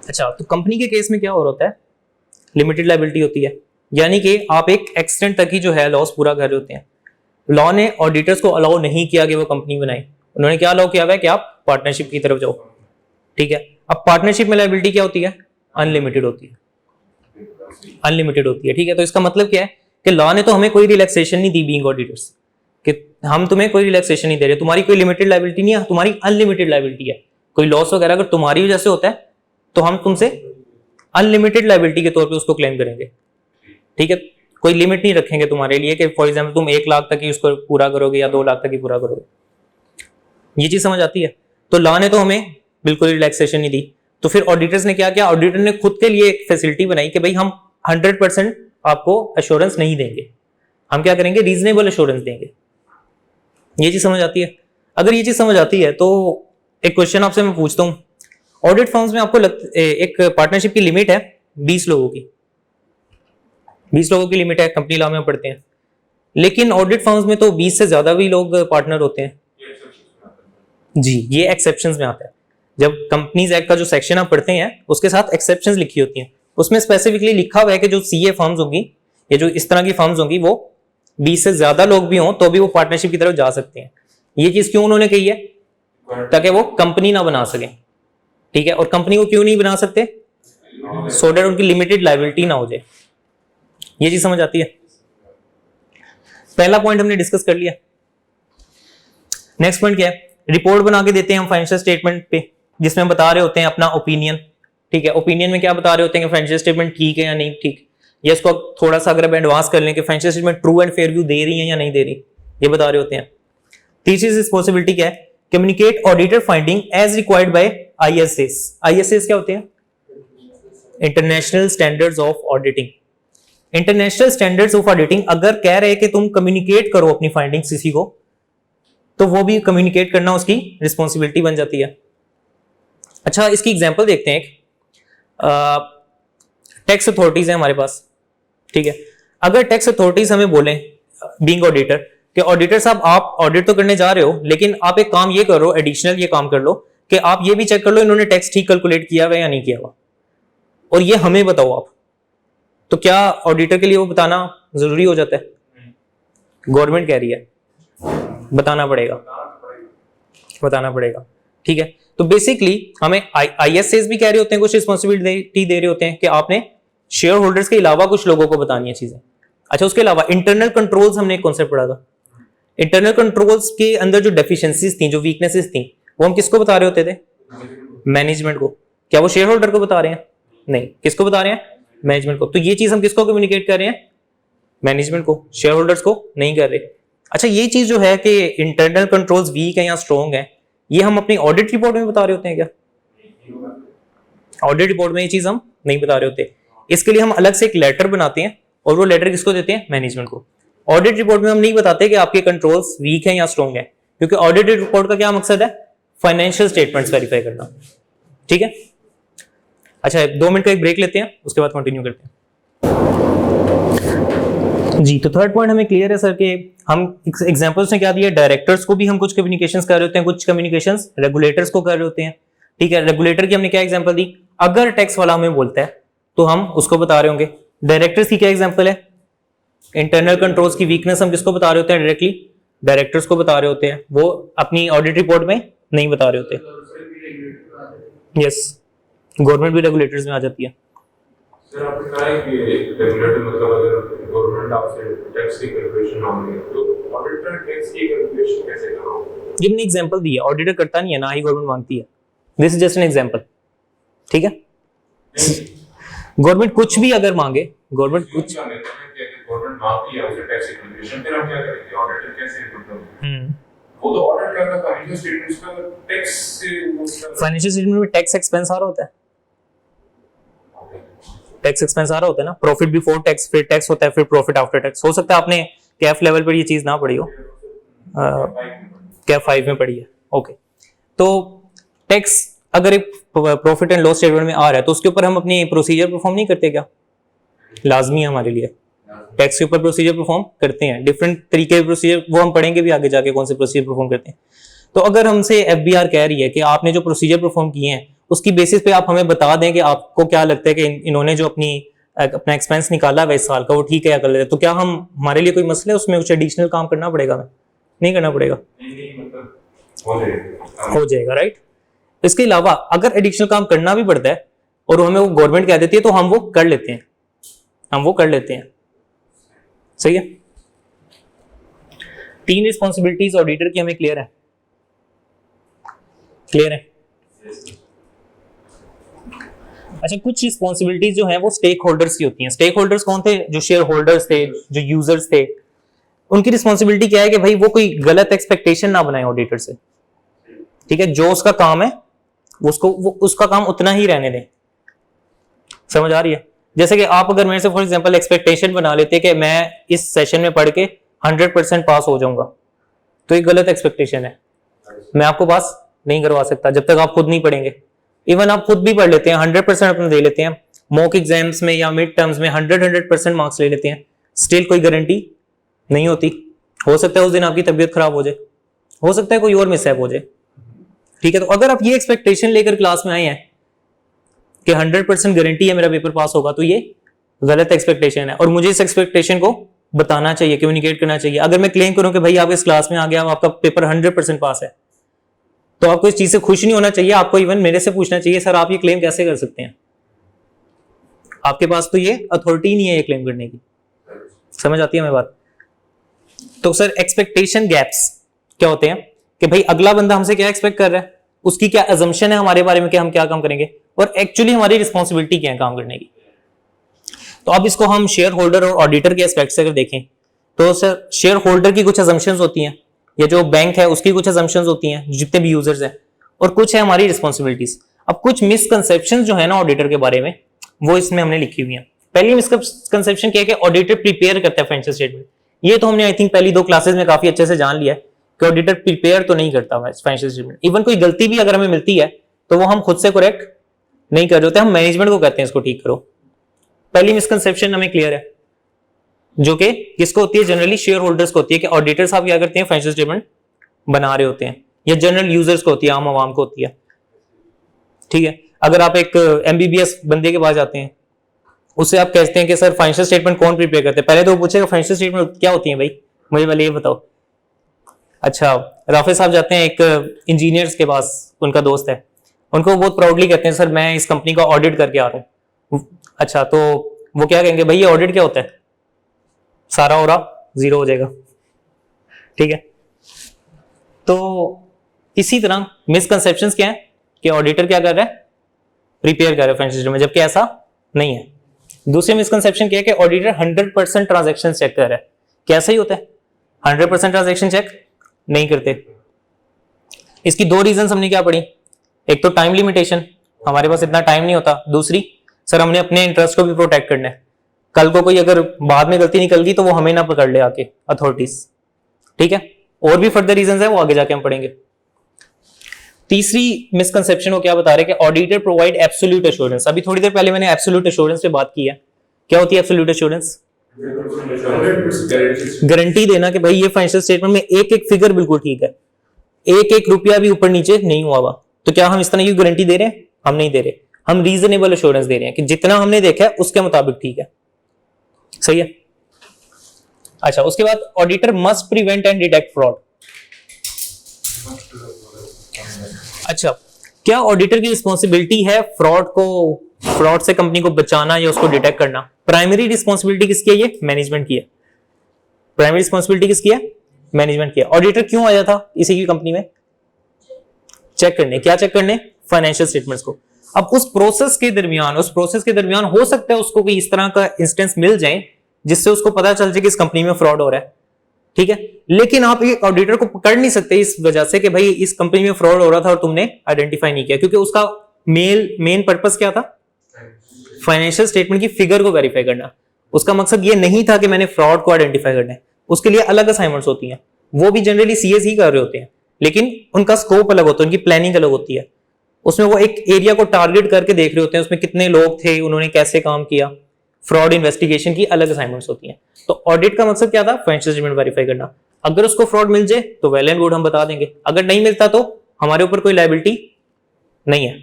अच्छा, तो कंपनी के केस में क्या हो रहा है? लिमिटेड लायबिलिटी होती है, यानी कि आप एक एक्सटेंट तक ही जो है लॉस पूरा कर रहे होते हैं। लॉ ने ऑडिटर्स को अलाउ नहीं किया कि वो कंपनी बनाए, उन्होंने क्या अलाउ किया हुआ है कि आप पार्टनरशिप की तरफ जाओ। ठीक है, अब पार्टनरशिप में लायबिलिटी क्या होती है? अनलिमिटेड होती है। अनलिमिटेड होती है, ठीक है। तो इसका मतलब क्या है कि लॉ ने तो हमें कोई रिलैक्सेशन नहीं दी बीइंग ऑडिटर्स, कि हम तुम्हें कोई रिलैक्सेशन नहीं दे रहे, तुम्हारी कोई लिमिटेड लायबिलिटी नहीं है, तुम्हारी अनलिमिटेड लायबिलिटी है। कोई लॉस वगैरह अगर तुम्हारी वजह से होता है तो हम तुमसे अनलिमिटेड लायबिलिटी के तौर पे उसको क्लेम करेंगे। ठीक है, कोई लिमिट नहीं रखेंगे तुम्हारे लिए कि फॉर एग्जांपल तुम 1 लाख तक ही उसको पूरा करोगे या 2 लाख तक ही पूरा करोगे। ये चीज समझ आती है? तो लॉ ने तो हमें बिल्कुल रिलैक्सेशन नहीं दी, तो फिर ऑडिटर्स ने क्या किया? ऑडिटर ने खुद के लिए एक फैसिलिटी बनाई कि भाई हम 100% आपको एश्योरेंस नहीं देंगे, हम क्या करेंगे? रीजनेबल एश्योरेंस देंगे। ये चीज समझ आती है? अगर ये चीज समझ आती है तो एक क्वेश्चन आपसे मैं पूछता हूं, ऑडिट फर्म्स में आपको एक पार्टनरशिप की लिमिट है 20 लोगों की, 20 लोगों की लिमिट है, कंपनी लॉ में पढ़ते हैं, लेकिन ऑडिट फर्म्स में तो 20 से ज्यादा भी लोग पार्टनर होते हैं। जी, ये एक्सेप्शंस में आता है। जब कंपनीज एक्ट का जो सेक्शन आप पढ़ते हैं उसके साथ एक्सेप्शंस लिखी होती हैं, उसमें स्पेसिफिकली लिखा हुआ है कि जो सीए फर्म्स होंगी या जो इस तरह की फर्म्स होंगी वो 20 से ज्यादा लोग भी हों तो भी वो पार्टनरशिप की तरफ जा सकते हैं। ये चीज क्यों उन्होंने कही है? ताकि वो कंपनी ना बना सके। ठीक है, और कंपनी को क्यों नहीं बना सकते? सो दैट उनकी लिमिटेड लायबिलिटी ना हो जाए। ये चीज समझ आती है? पहला पॉइंट हमने डिस्कस कर लिया। नेक्स्ट पॉइंट क्या है? रिपोर्ट बना के देते हैं हम फाइनेंशियल स्टेटमेंट पे, जिसमें हम बता रहे होते हैं अपना ओपिनियन। ठीक है, ओपिनियन में क्या बता रहे होते हैं कि फाइनेंशियल स्टेटमेंट ठीक है या नहीं ठीक, या इसको थोड़ा सा अगर एडवांस कर लें कि financial statement true and fair view दे रही है या नहीं दे रही, ये बता रहे होते हैं। तीसरी रिस्पॉन्सिबिलिटी क्या है? Communicate auditor finding as required by ISS. ISS क्या होते हैं? International standards of auditing. International standards of auditing अगर कह रहे हैं कि तुम कम्युनिकेट करो अपनी फाइंडिंग्स किसी को, तो वो भी कम्युनिकेट करना उसकी रिस्पॉन्सिबिलिटी बन जाती है। अच्छा, इसकी एग्जांपल देखते हैं। टैक्स अथॉरिटीज है हमारे पास। ठीक है, अगर टैक्स अथॉरिटीज हमें बोलें बीइंग ऑडिटर कि ऑडिटर साहब आप ऑडिट तो करने जा रहे हो, लेकिन आप एक काम ये करो, एडिशनल ये काम कर लो कि आप ये भी चेक कर लो इन्होंने टैक्स ठीक कैलकुलेट किया हुआ या नहीं किया हुआ, और ये हमें बताओ आप, तो क्या ऑडिटर के लिए वो बताना जरूरी हो जाता है? गवर्नमेंट कह रही है, बताना पड़ेगा, बताना पड़ेगा। ठीक है, तो बेसिकली हमें आईएसएस भी कह रहे होते हैं, कुछ रिस्पॉन्सिबिलिटी दे रहे होते हैं कि आपने शेयर होल्डर्स के अलावा कुछ लोगों को बतानी है चीजें। अच्छा, उसके अलावा इंटरनल कंट्रोल्स हमने एक कॉन्सेप्ट पढ़ा था। इंटरनल कंट्रोल्स के अंदर जो डेफिशिएंसीज थी, जो वीकनेसेस थी, वो हम किसको बता रहे होते थे? मैनेजमेंट को। क्या वो शेयर होल्डर को बता रहे हैं? नहीं, किसको बता रहे हैं? मैनेजमेंट को। तो ये चीज हम किसको कम्युनिकेट कर रहे हैं? मैनेजमेंट को, शेयर होल्डर्स को नहीं कर रहे। अच्छा, ये चीज जो है कि इंटरनल कंट्रोल्स वीक है या स्ट्रॉन्ग है, ये हम अपनी ऑडिट रिपोर्ट में बता रहे होते हैं क्या? ऑडिट रिपोर्ट में ये चीज हम नहीं बता रहे होते। इसके लिए हम अलग से एक लेटर बनाते हैं और वो लेटर किसको देते हैं? मैनेजमेंट को। ऑडिट रिपोर्ट में हम नहीं बताते कि आपके कंट्रोल्स वीक हैं या स्ट्रॉन्ग है, क्योंकि ऑडिट रिपोर्ट का क्या मकसद है? फाइनेंशियल स्टेटमेंट्स वेरीफाई करना। ठीक है, अच्छा 2 मिनट का एक ब्रेक लेते हैं, उसके बाद कंटिन्यू करते हैं। जी, तो थर्ड पॉइंट हमें क्लियर है सर कि हम एग्जांपल्स ने क्या दिया? डायरेक्टर्स को भी हम कुछ कम्युनिकेशंस कर रहे होते हैं, कुछ कम्युनिकेशंस रेगुलेटर्स को कर रहे होते हैं। ठीक है, रेगुलेटर की हमने क्या एग्जांपल दी? अगर टैक्स वाला हमें बोलता है तो हम उसको बता रहे होंगे। डायरेक्टर्स की क्या एग्जांपल है? इंटरनल कंट्रोल्स की वीकनेस हम किसको बता रहे होते हैं? डायरेक्टली डायरेक्टर्स को बता रहे होते हैं, वो अपनी ऑडिट रिपोर्ट में नहीं बता रहे होते। यस, गवर्नमेंट भी रेगुलेटर्स में आ जाती है। सर आपने कहा है कि रेगुलेटर मतलब अगर गवर्नमेंट आपसे टैक्स की कैलकुलेशन मांगे तो ऑडिटर टैक्स की कैलकुलेशन कैसे कराओ? जिन एग्जांपल दिया, ऑडिटर करता नहीं है, ना ही गवर्नमेंट मांगती है, this is just an example, ठीक है। गवर्नमेंट कुछ भी अगर मांगे, गवर्नमेंट कुछ गवर्नमेंट मांगती है उसे टैक्स की कैलकुलेशन, फिर हम क्या करेंगे? ऑडिटर कैसे मतलब वो तो ऑडिट करता है फाइनेंशियल स्टेटमेंट्स का, टैक्स से फाइनेंशियल स्टेटमेंट में टैक्स एक्सपेंस आ रहा होता है, टैक्स एक्सपेंस आ रहा होता है ना, प्रॉफिट बिफोर टैक्स, फिर टैक्स होता है, फिर प्रॉफिट आफ्टर टैक्स। हो सकता है आपने कैफ लेवल पर ये चीज ना पढ़ी हो, कैफ 5 में पढ़ी है, ओके। तो टैक्स अगर एक प्रॉफिट एंड लॉस स्टेटमेंट में आ रहा है तो उसके ऊपर हम अपनी प्रोसीजर परफॉर्म नहीं करते क्या? लाजमी है हमारे लिए, टैक्स के ऊपर प्रोसीजर परफॉर्म करते हैं, डिफरेंट तरीके के प्रोसीजर, वो हम पढ़ेंगे भी आगे जाके कौन से प्रोसीजर परफॉर्म करते हैं। तो अगर हमसे एफबीआर कह रही है कि आपने जो प्रोसीजर परफॉर्म किए हैं उसकी बेसिस पे आप हमें बता दें कि आपको क्या लगता है कि इन्होंने जो अपना एक्सपेंस निकाला है इस साल का वो ठीक है या गलत है, तो क्या हम हमारे लिए कोई मसला है उसमें कुछ एडिशनल काम करना पड़ेगा? हमें नहीं करना पड़ेगा, हो जाएगा, राइट। इसके अलावा अगर एडिशनल काम करना भी पड़ता है और हमें वो गवर्नमेंट कह देती है तो हम वो कर लेते हैं, सही है। 3 रिस्पॉन्सिबिलिटीज ऑडिटर की हमें क्लियर है? अच्छा, कुछ रिस्पॉन्सिबिलिटीज जो है वो स्टेक होल्डर्स की होती हैं। स्टेक होल्डर्स कौन थे? जो शेयर होल्डर्स थे, जो यूजर्स थे, उनकी रिस्पॉन्सिबिलिटी क्या है कि भाई वो कोई गलत एक्सपेक्टेशन ना बनाए ऑडिटर से, ठीक है। जो उसका काम है उसका काम उतना ही रहने दें, समझ आ रही है? जैसे कि आप अगर मेरे से फॉर एग्जांपल एक्सपेक्टेशन बना लेते कि मैं इस सेशन में पढ़ के 100% पास हो जाऊंगा, तो ये गलत एक्सपेक्टेशन है, मैं आपको पास नहीं करवा सकता जब तक आप खुद नहीं पढ़ेंगे। इवन आप खुद भी पढ़ लेते हैं, 100% अपने दे लेते हैं, मॉक एग्जाम्स में या मिड टर्म्स में 100% मार्क्स ले लेते हैं, स्टिल कोई गारंटी नहीं होती। हो सकता है उस दिन आपकी तबीयत खराब हो जाए, हो सकता है कोई और मिसहैप हो जाए, ठीक है। तो अगर आप ये एक्सपेक्टेशन लेकर क्लास में आए हैं कि 100% गारंटी है मेरा पेपर पास होगा, तो ये गलत एक्सपेक्टेशन है और मुझे इस एक्सपेक्टेशन को बताना चाहिए, कम्युनिकेट करना चाहिए। अगर मैं क्लेम करूं कि भाई आप इस क्लास में आ गया, आपका पेपर 100% पास है, तो आपको इस चीज से खुश नहीं होना चाहिए, आपको इवन मेरे से पूछना चाहिए सर आप ये क्लेम कैसे कर सकते हैं? आपके पास तो ये अथॉरिटी नहीं है ये क्लेम करने की, समझ आती है हमें बात? तो सर एक्सपेक्टेशन गैप्स क्या होते हैं कि भाई अगला बंदा हमसे क्या एक्सपेक्ट कर रहा है, उसकी क्या अजम्पशन है हमारे बारे में कि हम क्या काम करेंगे, और एक्चुअली हमारी रिस्पॉन्सिबिलिटी क्या है काम करने की। तो अब इसको हम शेयर होल्डर और ऑडिटर के एस्पेक्ट से अगर देखें तो सर शेयर होल्डर की कुछ अजम्पशंस होती हैं, या जो बैंक है उसकी कुछ अजम्पशंस होती हैं, जितने भी यूजर्स हैं, और कुछ है हमारी रिस्पॉन्सिबिलिटीज। अब कुछ मिसकंसेप्शंस जो है ना ऑडिटर के बारे में, वो इसमें हमने लिखी हुई है। पहली मिसकंसेप्शन क्या है कि ऑडिटर प्रिपेयर करता है फाइनेंशियल स्टेटमेंट। ये तो हमने आई थिंक पहली 2 क्लासेस में काफी अच्छे से जान लिया है कि ऑडिटर प्रिपेयर तो नहीं करता फाइनेंशियल स्टेटमेंट। इवन कोई गलती भी अगर हमें मिलती है तो वो हम खुद से करेक्ट नहीं कर रहे होते, हम मैनेजमेंट को कहते हैं इसको ठीक करो। पहली मिसकंसेप्शन हमें क्लियर है, जो कि किसको होती है? जनरली शेयर होल्डर्स को होती है कि ऑडिटर साहब क्या करते हैं, फाइनेंशियल स्टेटमेंट बना रहे होते हैं, या जनरल यूजर्स को होती है, आम आवाम को होती है, ठीक है। अगर आप एक एमबीबीएस बंदे के पास जाते हैं, उससे आप कहते हैं कि सर फाइनेंशियल स्टेटमेंट कौन प्रिपेयर करते हैं, पहले तो वो पूछेगा फाइनेंशियल स्टेटमेंट क्या होती है भाई, मुझे पहले ये बताओ। अच्छा, राफे साहब जाते हैं एक इंजीनियर्स के पास, उनका दोस्त है, उनको बहुत प्राउडली कहते हैं सर मैं इस कंपनी का ऑडिट करके आ रहा हूँ। अच्छा, तो वो क्या कहेंगे, भाई ये ऑडिट क्या होता है? सारा हो रहा जीरो हो जाएगा, ठीक है। तो इसी तरह मिसकंसेप्शंस क्या है कि ऑडिटर क्या कर रहा है, प्रिपेयर कर रहा है फाइनेंशियल स्टेटमेंट, जबकि ऐसा नहीं है। दूसरी मिसकंसेप्शन क्या है कि ऑडिटर 100% ट्रांजैक्शन चेक कर रहा है। कैसे ही होता है? 100% ट्रांजैक्शन चेक नहीं करते। इसकी 2 रीजन हमने क्या पढ़ी, एक तो टाइम लिमिटेशन, हमारे पास इतना टाइम नहीं होता, दूसरी सर हमने अपने इंटरेस्ट को भी प्रोटेक्ट करना है, कल को कोई अगर बाद में गलती निकल गई तो वो हमें ना पकड़ ले आके अथॉरिटीज, ठीक है। और भी फर्दर रीजंस है, वो आगे जाके हम पढ़ेंगे। तीसरी मिसकंसेप्शन को क्या बता रहे हैं कि ऑडिटर प्रोवाइड एब्सोल्यूट एश्योरेंस। अभी थोड़ी देर पहले मैंने एब्सोल्यूट एश्योरेंस पे बात की है। क्या होती है एब्सोल्यूट एश्योरेंस? गारंटी देना कि भाई ये फाइनेंशियल स्टेटमेंट में एक एक फिगर बिल्कुल ठीक है, एक एक रुपया भी ऊपर नीचे नहीं हुआ हुआ। तो क्या हम इस तरह की गारंटी दे रहे हैं? हम नहीं दे रहे, हम रीजनेबल एश्योरेंस दे रहे हैं कि जितना हमने देखा है उसके मुताबिक ठीक है, सही है। अच्छा, उसके बाद auditor must prevent and detect fraud. अच्छा, क्या ऑडिटर की रिस्पॉन्सिबिलिटी है फ्रॉड से कंपनी को बचाना या उसको डिटेक्ट करना? प्राइमरी रिस्पॉन्सिबिलिटी किसकी है? ये मैनेजमेंट की है। प्राइमरी रिस्पॉन्सिबिलिटी किसकी है? मैनेजमेंट की है। ऑडिटर क्यों आया था इसी की कंपनी में? चेक करने। क्या चेक करने? फाइनेंशियल स्टेटमेंट्स को। अब उस प्रोसेस के दरमियान हो सकता है उसको कोई इस तरह का इंस्टेंस मिल जाए जिससे उसको पता चल जाए कि इस कंपनी में फ्रॉड हो रहा है, ठीक है। लेकिन आप एक ऑडिटर को पकड़ नहीं सकते इस वजह से कि भाई इस कंपनी में फ्रॉड हो रहा था और तुमने आइडेंटिफाई नहीं किया, क्योंकि उसका मेन पर्पस क्या था? फाइनेंशियल स्टेटमेंट की फिगर को वेरीफाई करना। उसका मकसद ये नहीं था कि मैंने फ्रॉड को आइडेंटिफाई करना है। उसके लिए अलग असाइनमेंट्स होती हैं, वो भी जनरली सीएस ही कर रहे होते हैं, लेकिन उनका स्कोप अलग होता है, उनकी प्लानिंग अलग होती है। उसमें वो एक एरिया को टारगेट करके देख रहे होते हैं, उसमें कितने लोग थे, उन्होंने कैसे काम किया। फ्रॉड इन्वेस्टिगेशन की अलग असाइनमेंट्स होती हैं। तो ऑडिट का मकसद क्या था? फाइनेंशियल स्टेटमेंट वेरीफाई करना। अगर उसको फ्रॉड मिल जाए तो वेल एंड गुड, हम बता देंगे। अगर नहीं मिलता तो हमारे ऊपर कोई लायबिलिटी नहीं है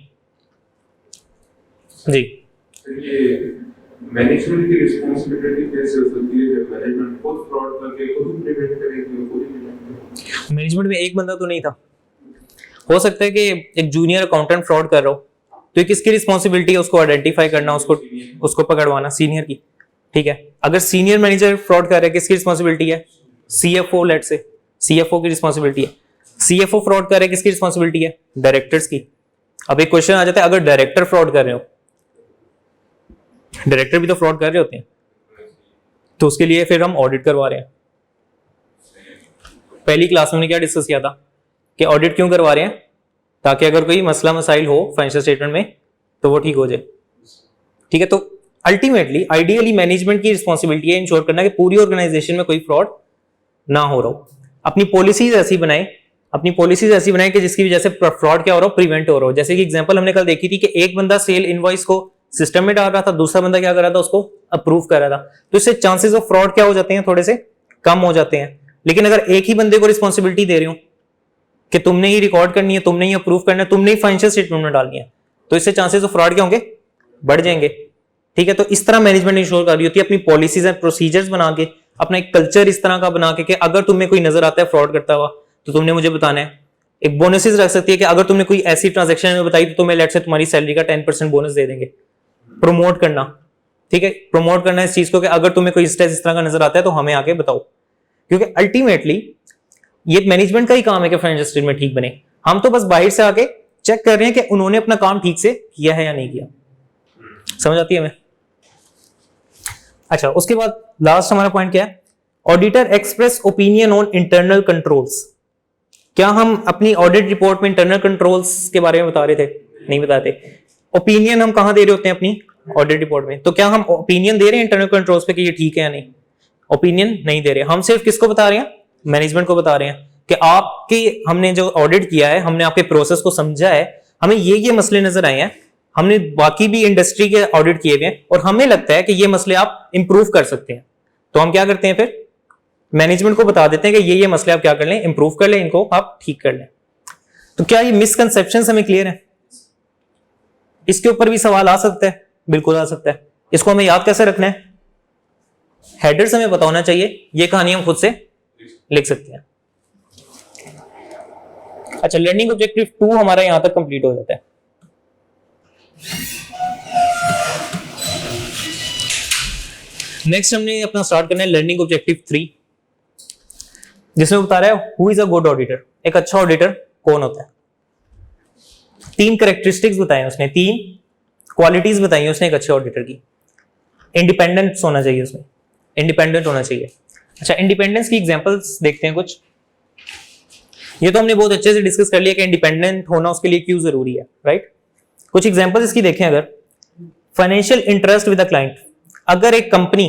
जी। ये मैनेजमेंट की रिस्पांसिबिलिटी कैसे हो सकती है जब मैनेजमेंट खुद फ्रॉड करके खुद प्रिवेंट करेगी, खुद ही मिलेंगे? मैनेजमेंट में एक बंदा तो नहीं था। हो सकता है कि एक जूनियर अकाउंटेंट फ्रॉड कर रहा हो, तो किसकी रिस्पांसिबिलिटी है? उसको आइडेंटिफाई करना, उसको पकड़वाना, सीनियर की, ठीक है। अगर सीनियर मैनेजर फ्रॉड कर रहा है, किसकी रिस्पांसिबिलिटी है? सीएफओ, लेट से सीएफओ की रिस्पांसिबिलिटी है। सीएफओ फ्रॉड कर रहा है, किसकी रिस्पांसिबिलिटी है? डायरेक्टर्स की। अब एक क्वेश्चन आ जाता है, अगर डायरेक्टर फ्रॉड कर रहे हो, डायरेक्टर भी तो फ्रॉड कर रहे होते हैं, तो उसके लिए फिर हम ऑडिट करवा रहे हैं। पहली क्लास में हमने क्या डिस्कस किया था कि ऑडिट क्यों करवा रहे हैं? ताकि अगर कोई मसला मसाइल हो फाइनेंशियल स्टेटमेंट में तो वो ठीक हो जाए, ठीक है। तो अल्टीमेटली आइडियली मैनेजमेंट की रिस्पॉन्सिबिलिटी है इंश्योर करना कि पूरी ऑर्गेनाइजेशन में कोई फ्रॉड ना हो रहा हो। अपनी पॉलिसीज ऐसी बनाए कि जिसकी वजह से फ्रॉड क्या हो रहा हो? प्रिवेंट हो रहा हो। जैसे कि एग्जांपल हमने कल देखी थी कि एक बंदा सेल इनवॉइस को सिस्टम में डाल रहा था, दूसरा बंदा क्या कर रहा था? उसको अप्रूव कर रहा था। तो इससे चांसेस ऑफ फ्रॉड क्या हो जाते हैं? थोड़े से कम हो जाते हैं। लेकिन अगर एक ही बंदे को रिस्पॉन्सिबिलिटी दे रही हो कि तुमने ही रिकॉर्ड करनी है, तुमने ही अप्रूव करना है, तुमने ही फाइनेंशियल स्टेटमेंट में डालनी है, तो इससे चांसेस ऑफ फ्रॉड क्या होंगे? बढ़ जाएंगे, ठीक है। तो इस तरह मैनेजमेंट इंश्योर कर रही होती है अपनी पॉलिसीज एंड प्रोसीजर्स बना के, अपना एक कल्चर इस तरह का बना के कि अगर तुम्हें कोई नजर आता है फ्रॉड करता हुआ तो तुमने मुझे बताना है। एक बोनसेस रख सकती है कि अगर तुमने कोई ऐसी ट्रांजेक्शन में बताई तो तुम्हें लेट से तुम्हारी सैलरी का 10% बोनस दे देंगे। प्रमोट करना, ठीक है, प्रमोट करना इस चीज को कि अगर तुम्हें कोई स्टेज इस तरह का नजर आता है तो हमें आके बताओ, क्योंकि अल्टीमेटली ये मैनेजमेंट का ही काम है कि फाइनेंशियल स्टेटमेंट ठीक बने। हम तो बस बाहर से आके चेक कर रहे हैं कि उन्होंने अपना काम ठीक से किया है या नहीं किया। समझ आती है हमें? अच्छा, उसके बाद लास्ट हमारा पॉइंट क्या है? Auditor express opinion on internal controls. क्या हम अपनी ऑडिट रिपोर्ट में इंटरनल कंट्रोल्स के बारे में बता रहे थे? नहीं बताते। ओपिनियन हम कहां दे रहे होते हैं अपनी ऑडिट रिपोर्ट में? तो क्या हम ओपिनियन दे रहे हैं इंटरनल कंट्रोल्स पे कि ये ठीक है या नहीं? ओपिनियन नहीं दे रहे। हम सिर्फ किसको बता रहे हैं? मैनेजमेंट को बता रहे हैं कि आपकी हमने जो ऑडिट किया है, हमने आपके प्रोसेस को समझा है, हमें ये मसले नजर आए हैं, हमने बाकी भी इंडस्ट्री के ऑडिट किए हुए हैं और हमें लगता है कि ये मसले आप इंप्रूव कर सकते हैं। तो हम क्या करते हैं? फिर मैनेजमेंट को बता देते हैं कि ये मसले आप क्या कर लें, इंप्रूव कर लें, इनको आप ठीक कर लें। तो क्या ये मिसकंसेप्शंस हमें क्लियर है? इसके ऊपर भी सवाल आ सकता है, बिल्कुल आ सकता है। इसको हमें याद कैसे रखना है? हेडर्स हमें पता होना चाहिए, ये कहानी हम खुद से लिख सकते हैं। अच्छा, लर्निंग ऑब्जेक्टिव 2 हमारा यहां तक कंप्लीट हो जाता है। नेक्स्ट हमने अपना स्टार्ट करना है लर्निंग ऑब्जेक्टिव 3, जिसमें बता रहा है who is a good auditor. एक अच्छा ऑडिटर कौन होता है? 3 कैरेक्टरिस्टिक्स बताए उसने, 3 क्वालिटीज बताई उसने एक अच्छे ऑडिटर की। इंडिपेंडेंस होना चाहिए उसमें, इंडिपेंडेंट होना चाहिए। अच्छा, इंडिपेंडेंस की एग्जांपल्स देखते हैं कुछ। ये तो हमने बहुत अच्छे से डिस्कस कर लिया कि इंडिपेंडेंट होना उसके लिए क्यों जरूरी है, राइट। कुछ एग्जांपल्स इसकी देखें। अगर financial interest with the client, अगर एक कंपनी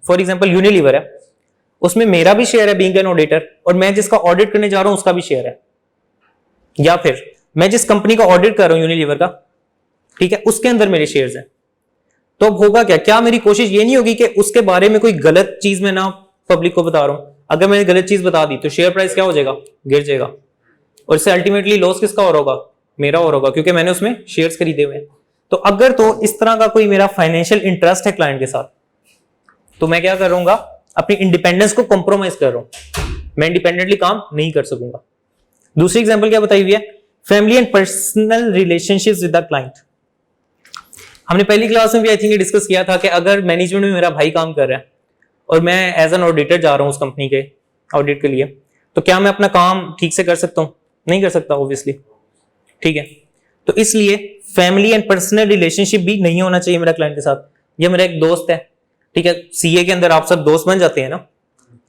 फॉर एग्जांपल यूनिलीवर है, उसमें मेरा भी शेयर है बीइंग एन ऑडिटर और मैं जिसका ऑडिट करने जा रहा हूं उसका भी शेयर है, या फिर मैं जिस कंपनी का ऑडिट कर रहा हूं यूनिलीवर का, ठीक है, उसके अंदर मेरे शेयर्स हैं। तो अब होगा क्या मेरी कोशिश ये नहीं होगी कि उसके बारे में कोई गलत चीज मैं ना पब्लिक को बता रहा हूं। अगर मैंने गलत चीज बता दी तो शेयर प्राइस क्या हो जाएगा? गिर जाएगा, और इससे अल्टीमेटली लॉस किसका हो रहा होगा? मेरा हो रहा होगा, क्योंकि मैंने उसमें शेयर्स खरीदे हुए हैं। तो अगर तो इस तरह का कोई मेरा फाइनेंशियल इंटरेस्ट है क्लाइंट के साथ, तो मैं क्या करूंगा? अपनी इंडिपेंडेंस को कॉम्प्रोमाइज कर रहा हूं, मैं इंडिपेंडेंटली काम नहीं कर सकूंगा। दूसरी एग्जांपल क्या बताई हुई है? Family and personal relationships with the client. हमने पहली क्लास में भी आई थिंक डिस्कस किया था कि अगर मैनेजमेंट में मेरा भाई काम कर रहा है और मैं एज एन ऑडिटर जा रहा हूँ उस कंपनी के ऑडिट के लिए, तो क्या मैं अपना काम ठीक से कर सकता हूँ? नहीं कर सकता ऑब्वियसली, ठीक है। तो इसलिए फैमिली एंड पर्सनल रिलेशनशिप भी नहीं होना चाहिए मेरा क्लाइंट के साथ। ये मेरा एक दोस्त है, ठीक है, सीए के अंदर आप सब दोस्त बन जाते हैं ना।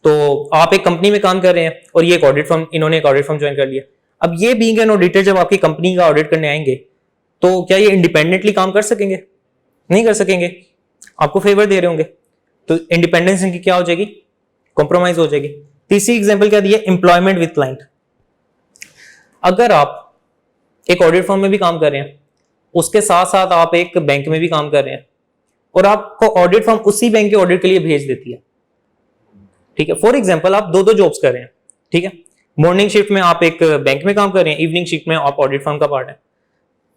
तो आप एक कंपनी में काम कर रहे हैं और ये एक ऑडिट फर्म, इन्होंने एक ऑडिट फर्म ज्वाइन कर लिया। अब ये बीइंग एन ऑडिटर जब आपकी कंपनी का ऑडिट करने आएंगे तो क्या ये इंडिपेंडेंटली काम कर सकेंगे? नहीं कर सकेंगे, आपको फेवर दे रहे होंगे, तो इंडिपेंडेंस इनकी क्या हो जाएगी? कॉम्प्रोमाइज हो जाएगी। तीसरी एग्जांपल क्या दी है? Employment with client. अगर आप एक ऑडिट फर्म में भी काम कर रहे हैं, उसके साथ साथ आप एक बैंक में भी काम कर रहे हैं और आपको ऑडिट फर्म उसी बैंक के ऑडिट के लिए भेज देती है, ठीक है। फॉर एग्जांपल आप दो जॉब्स कर रहे हैं, ठीक है। मॉर्निंग शिफ्ट में आप एक बैंक में काम कर रहे हैं, इवनिंग शिफ्ट में आप ऑडिट फर्म का पार्ट है।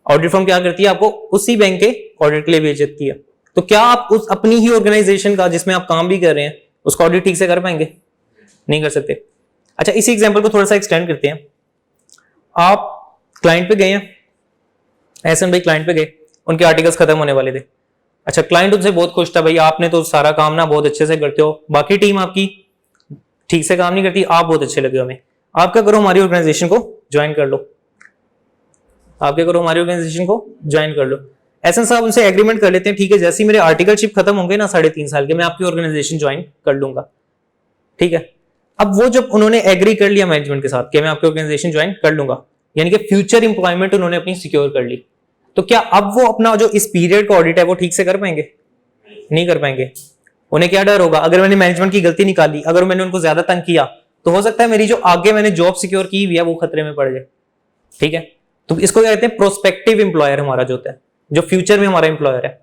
ऑडिट फर्म क्या करती है? आपको उसी बैंक के ऑडिट के लिए भेज देती है। तो क्या आप उस अपनी ही ऑर्गेनाइजेशन का जिसमें आप काम भी कर रहे हैं उसका ऑडिट ठीक से कर पाएंगे? नहीं कर सकते। अच्छा, इसी एग्जांपल को थोड़ा सा एक्सटेंड करते हैं। आप क्लाइंट पे गए हैं, एहसन भाई क्लाइंट पे गए, उनके आर्टिकल्स खत्म होने वाले थे। अच्छा, क्लाइंट उनसे बहुत खुश था, भाई आपने तो सारा काम ना बहुत अच्छे से करते हो, बाकी टीम आपकी ठीक से काम नहीं करती, आप बहुत अच्छे लगे हमें, आप क्या करो हमारी ऑर्गेनाइजेशन को ज्वाइन कर लो, आप क्या करो हमारी ऑर्गेनाइजेशन को ज्वाइन कर लो। एहसन साहब उनसे एग्रीमेंट कर लेते हैं, ठीक है, जैसे ही मेरे आर्टिकलशिप खत्म होंगे ना 3.5 साल के, मैं आपकी ऑर्गेनाइजेशन ज्वाइन कर लूंगा, ठीक है। अब वो जब उन्होंने एग्री कर लिया मैनेजमेंट के साथ कि मैं आपकी ऑर्गेनाइजेशन ज्वाइन कर लूंगा, यानी कि फ्यूचर एम्प्लॉयमेंट उन्होंने अपनी सिक्योर कर ली, तो क्या अब वो अपना जो इस पीरियड का ऑडिट है वो ठीक से कर पाएंगे? नहीं कर पाएंगे। उन्हें क्या डर होगा? अगर मैंने मैनेजमेंट की गलती निकाली, अगर मैंने उनको ज्यादा तंग किया, तो हो सकता है मेरी जो आगे मैंने जॉब सिक्योर की हुई है वो खतरे में पड़ जाए, ठीक है। तो इसको क्या कहते हैं? प्रोस्पेक्टिव एम्प्लॉयर हमारा जो होता है, जो फ्यूचर में हमारा एम्प्लॉयर है,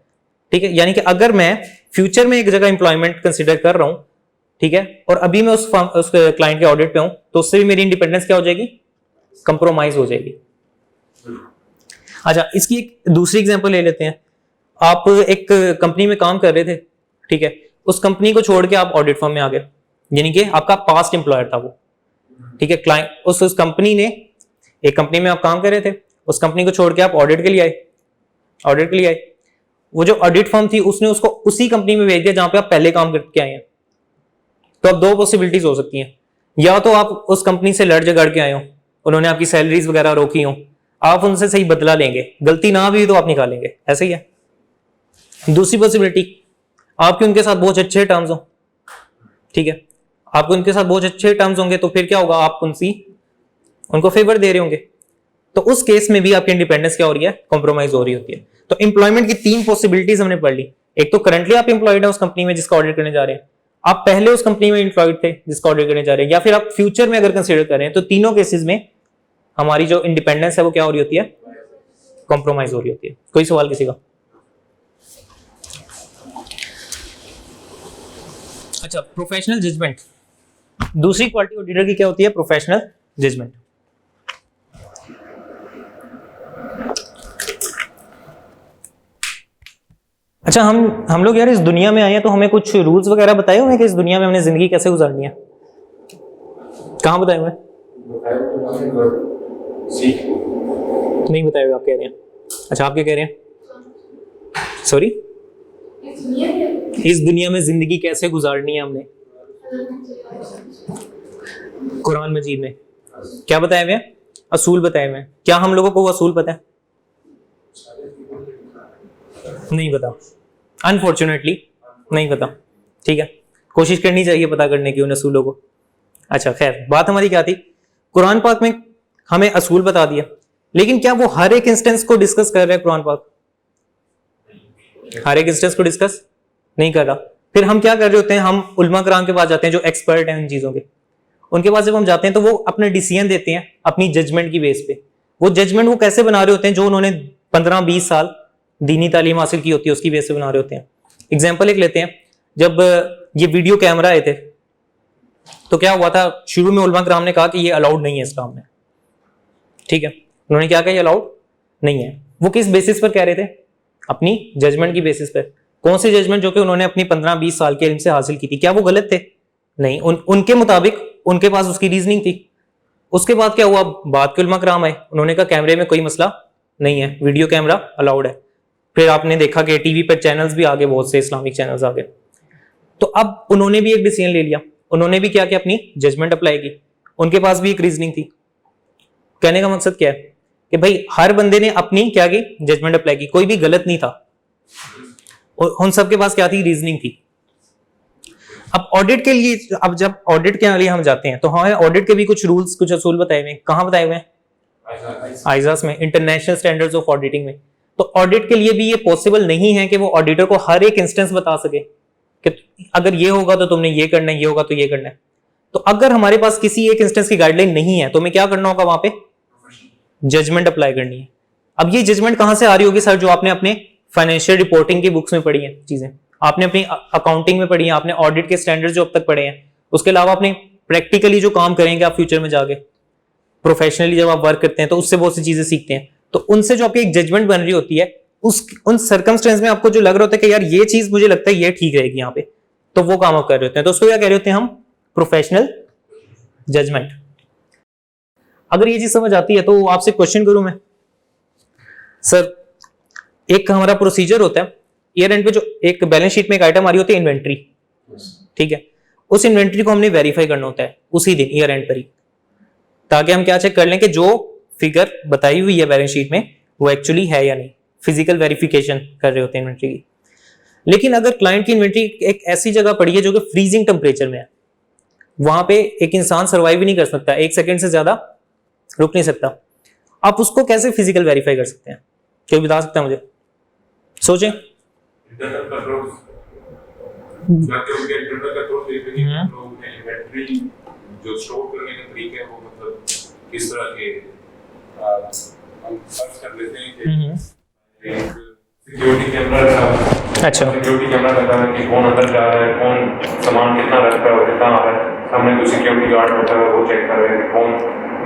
ठीक है। यानी कि अगर मैं फ्यूचर में एक जगह एम्प्लॉयमेंट कंसिडर कर रहा हूं, ठीक है, और अभी मैं उस क्लाइंट के ऑडिट पे हूं, तो उससे भी मेरी इंडिपेंडेंस क्या हो जाएगी? कंप्रोमाइज हो जाएगी। अच्छा, इसकी एक दूसरी एग्जांपल ले लेते हैं। आप एक कंपनी में काम कर रहे थे, ठीक है, उस कंपनी को छोड़ के आप ऑडिट फर्म में आ गए, यानी कि आपका पास्ट एम्प्लॉयर था वो, ठीक है। क्लाइंट उस कंपनी ने, एक कंपनी में आप काम कर रहे थे, उस कंपनी को छोड़ के आप ऑडिट के लिए आए, ऑडिट के लिए आए। वो जो ऑडिट फर्म थी उसने उसको उसी कंपनी में भेज दिया जहां पे आप पहले काम करके आए हैं। तो अब दो पॉसिबिलिटीज हो सकती हैं, या तो आप उस कंपनी से लड़ झगड़ के आए हो, उन्होंने आपकी सैलरीज वगैरह रोकी हो, आप उनसे सही बदला लेंगे, गलती ना भी तो आप निकालेंगे, ऐसे ही है। दूसरी पॉसिबिलिटी, आपके उनके साथ बहुत अच्छे टर्म्स हो, ठीक है, आपको उनके साथ बहुत अच्छे टर्म्स होंगे, तो फिर क्या होगा? आप उनको फेवर दे रहे होंगे, तो उस केस में भी आपकी इंडिपेंडेंस क्या हो रही है? कॉम्प्रोमाइज हो रही होती है। तो एम्प्लॉयमेंट की 3 पॉसिबिलिटीज हमने पढ़ ली। एक तो करंटली आप एम्प्लॉयड है उस कंपनी में जिसका ऑडिट करने जा रहे हैं, आप पहले उस कंपनी में एम्प्लॉयड थे जिसका ऑडिट करने जा रहे हैं, या फिर आप फ्यूचर में अगर कंसीडर कर रहे हैं, तो तीनों केसेस में हमारी जो इंडिपेंडेंस है वो क्या हो रही होती है? कॉम्प्रोमाइज हो रही होती है। कोई सवाल किसी का? अच्छा, प्रोफेशनल जजमेंट, दूसरी क्वालिटी ऑडिटर की क्या होती है? Professional judgement. अच्छा, हम लोग यार इस दुनिया में आए हैं, तो हमें कुछ रूल्स वगैरह बताए हुए हैं कि इस दुनिया में हमने जिंदगी कैसे गुजारनी है? कहाँ बताए हुए? नहीं बताए हुए, आप कह रहे हैं। अच्छा, आप क्या कह रहे हैं? सॉरी, इस दुनिया में जिंदगी कैसे गुजारनी है हमने कुरान मजीद में क्या बताए हुए हैं? असूल बताए हुए हैं। क्या हम लोगों को वो असूल पता है? नहीं पता, अनफॉर्चुनेटली नहीं पता, ठीक है। कोशिश करनी चाहिए पता करने की उन असूलों को। अच्छा, खैर, बात हमारी क्या थी? कुरान पाक में हमें असूल बता दिया, लेकिन क्या वो हर एक इंस्टेंस को डिस्कस कर रहा है कुरान पाक? हर एक इंस्टेंस को डिस्कस नहीं कर रहा। फिर हम क्या कर रहे होते हैं? हम उलमा कराम के पास जाते हैं जो एक्सपर्ट हैं इन चीजों के, उनके पास जब हम जाते हैं तो वो अपने डिसीजन देते हैं अपनी जजमेंट की बेस पे। वो जजमेंट वो कैसे बना रहे होते हैं? जो उन्होंने 15-20 साल दीनी तालीम हासिल की होती है उसकी बेस पे बना रहे होते हैं। एग्जाम्पल एक लेते हैं, जब ये वीडियो कैमरा आए थे तो क्या हुआ था? शुरू में उलमा कराम ने कहा कि ये अलाउड नहीं है इस्लाम में, ठीक है। उन्होंने क्या कहा? ये अलाउड नहीं है। वो किस बेसिस पर कह रहे थे? अपनी जजमेंट की बेसिस पर। कौन सी जजमेंट? जो कि उन्होंने अपनी 15-20 साल के इल्म से हासिल की थी। क्या वो गलत थे? नहीं, उनके मुताबिक उनके पास उसकी रीजनिंग थी, उसके बाद क्या हुआ, बात के उलमा कराम आए, उन्होंने कहा कैमरे में कोई मसला नहीं है, वीडियो कैमरा अलाउड है। फिर आपने देखा कि टीवी पर चैनल्स भी आ गए, बहुत से इस्लामिक चैनल्स आ गए। तो अब उन्होंने भी एक डिसीजन ले लिया, उन्होंने भी क्या कि अपनी जजमेंट अप्लाई की। उनके पास भी एक रीजनिंग थी। कहने का मकसद क्या है कि भाई हर बंदे ने अपनी क्या की जजमेंट अप्लाई की, कोई भी गलत नहीं था, और उन सबके पास क्या थी, रीजनिंग थी। अब ऑडिट के लिए, अब जब ऑडिट के लिए हम जाते हैं तो हमें ऑडिट के भी कुछ रूल्स, कुछ असूल बताए हुए हैं। कहाँ बताए हुए हैं? आइजास में, इंटरनेशनल स्टैंडर्ड्स ऑफ ऑडिटिंग में। तो ऑडिट के लिए भी ये पॉसिबल नहीं है कि वो ऑडिटर को हर एक इंस्टेंस बता सके कि अगर ये होगा तो तुमने ये करना है, ये होगा तो ये करना है। तो अगर हमारे पास किसी एक इंस्टेंस की गाइडलाइन नहीं है तो हमें क्या करना होगा, वहां पे जजमेंट अप्लाई करनी है। अब ये जजमेंट कहां से आ रही होगी सर? जो आपने अपने फाइनेंशियल रिपोर्टिंग की बुक्स में पढ़ी है चीजें, आपने अपनी अकाउंटिंग में पढ़ी है, आपने ऑडिट के स्टैंडर्ड जो अब तक पढ़े हैं, उसके अलावा आपने प्रैक्टिकली जो काम करेंगे आप फ्यूचर में जाके, प्रोफेशनली जब आप वर्क करते हैं तो उससे बहुत सी चीजें सीखते हैं। तो उनसे जो आपकी एक जजमेंट बन रही होती है, उन सर्कमस्टेंस में आपको जो लग रहा होता है कि यार ये चीज मुझे लगता है ये ठीक रहेगी यहाँ पे, तो वो काम आप कर रहे होते हैं। तो उसको क्या कह रहे होते हैं हम? Professional judgement. अगर ये चीज समझ आती है तो आपसे क्वेश्चन करूं मैं, सर एक हमारा प्रोसीजर होता है ईयर एंड पे, जो एक बैलेंस शीट में एक आइटम आ रही होती है इन्वेंट्री, ठीक है, उस इन्वेंट्री को हमने वेरीफाई करना होता है उसी दिन ईयर एंड पर ही, ताकि हम क्या चेक कर लें कि जो फिगर बताई हुई है बैलेंस शीट में वो एक्चुअली है या नहीं। फिजिकल वेरिफिकेशन कर रहे होते हैं इन्वेंट्री की। लेकिन अगर क्लाइंट की इन्वेंट्री एक ऐसी जगह पड़ी है जो कि फ्रीजिंग टेम्परेचर में है, वहां पे एक इंसान सर्वाइव ही नहीं कर सकता, 1 सेकंड से ज्यादा रुक नहीं सकता, आप उसको कैसे फिजिकल वेरीफाई कर सकते हैं? कोई बता सकता है मुझे? सोचें। इंटरनल कंट्रोल, इन्वेंट्री जो स्टोर करने के तरीके हैं वो मतलब किस तरह के हम सर्च कर लेते हैं कि सिक्योरिटी कैमरा का, अच्छा, सिक्योरिटी कैमरा लगा है कि कौन अंदर जा रहा है, कौन सामान कितना रख रहा है, कितना आ रहा है, सामने कोई सिक्योरिटी गार्ड होता है वो चेक कर रहे हैं कौन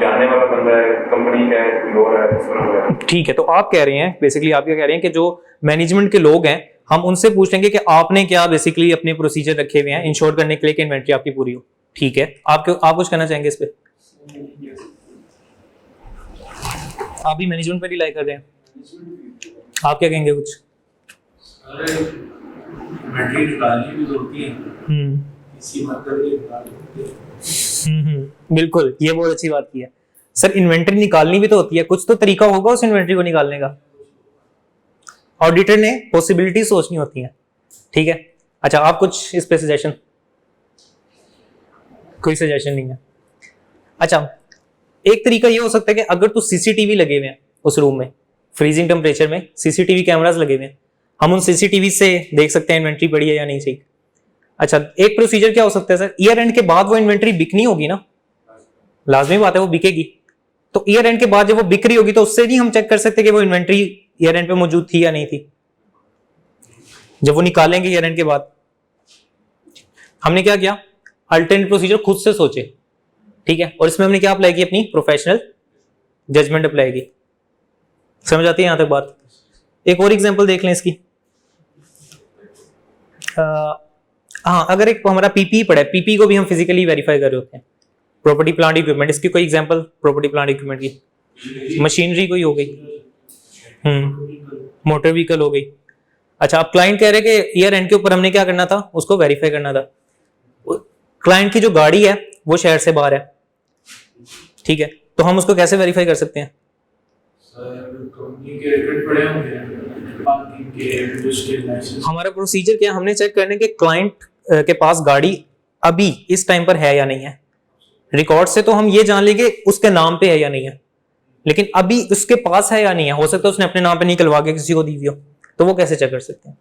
जाने वाला बंदा है, कंपनी का है, लोअर है, इस तरह है। ठीक है, तो आप कह रहे हैं बेसिकली, आप क्या कह रहे हैं कि जो मैनेजमेंट के लोग हैं हम उनसे पूछेंगे कि आपने क्या बेसिकली अपने प्रोसीजर रखे हुए हैं इंश्योर करने के लिए कि इन्वेंट्री आपकी पूरी हो। ठीक है, आप कुछ कहना चाहेंगे इस पे? आप भी मैनेजमेंट पे रिलाई कर रहे हैं, आप क्या कहेंगे कुछ? अरे इन्वेंट्री निकालनी भी तो होती है, इसी मतलब ये निकालनी होती है। बिल्कुल, ये बहुत अच्छी बात की है सर, इन्वेंट्री निकालनी भी तो होती है, कुछ तो तरीका होगा उस इन्वेंट्री को निकालने का। ऑडिटर ने पॉसिबिलिटी सोचनी होती है, ठीक है। अच्छा, आप कुछ इस पे सजेशन? कोई सजेशन नहीं है। अच्छा, एक तरीका ये हो सकता है कि अगर तो सीसीटीवी लगे हुए हैं उस रूम में, फ्रीजिंग टेम्परेचर में सीसीटीवी कैमरास लगे हुए हैं, हम उन सीसीटीवी से देख सकते हैं इन्वेंट्री पड़ी है या नहीं सही। अच्छा, एक प्रोसीजर क्या हो सकता है सर, ईयर एंड के बाद वो इन्वेंट्री बिकनी होगी ना, लाजमी बात है वो बिकेगी, तो ईयर एंड के बाद जब वो बिक रही होगी तो उससे नहीं हम चेक कर सकते कि वो इन्वेंट्री ईयर एंड पे मौजूद थी या नहीं थी। जब वो निकालेंगे ईयर एंड के बाद, हमने क्या किया, अल्टरनेट प्रोसीजर खुद से सोचे, ठीक है, और इसमें हमने क्या अप्लाई की, अपनी प्रोफेशनल जजमेंट अप्लाई की। समझ आती है यहां तक बात? एक और एग्जांपल देख लें इसकी। हाँ, अगर एक हमारा पीपी पड़ा है, पीपी को भी हम फिजिकली वेरीफाई कर रहे होते हैं, प्रॉपर्टी प्लांट इक्विपमेंट, इसकी कोई एग्जांपल प्रॉपर्टी प्लांट इक्विपमेंट की? मशीनरी कोई हो गई, मोटर व्हीकल हो गई। अच्छा, अब क्लाइंट कह रहे हैं कि ईयर एंड के ऊपर हमने क्या करना था, उसको वेरीफाई करना था। क्लाइंट की जो गाड़ी है वो शहर से बाहर है, ठीक है, तो हम उसको कैसे वेरीफाई कर सकते हैं? कंपनी के रिकॉर्ड पड़े होंगे, पार्किंग के, इंडस्ट्रियल लाइसेंस। हमारा प्रोसीजर क्या है, हमने चेक करने के क्लाइंट के पास गाड़ी अभी इस टाइम पर है या नहीं है। रिकॉर्ड से तो हम ये जान लेंगे उसके नाम पे है या नहीं है, लेकिन अभी उसके पास है या नहीं है, हो सकता है उसने अपने नाम पे निकलवा के किसी को दी हुई हो, तो वो कैसे चेक कर सकते हैं?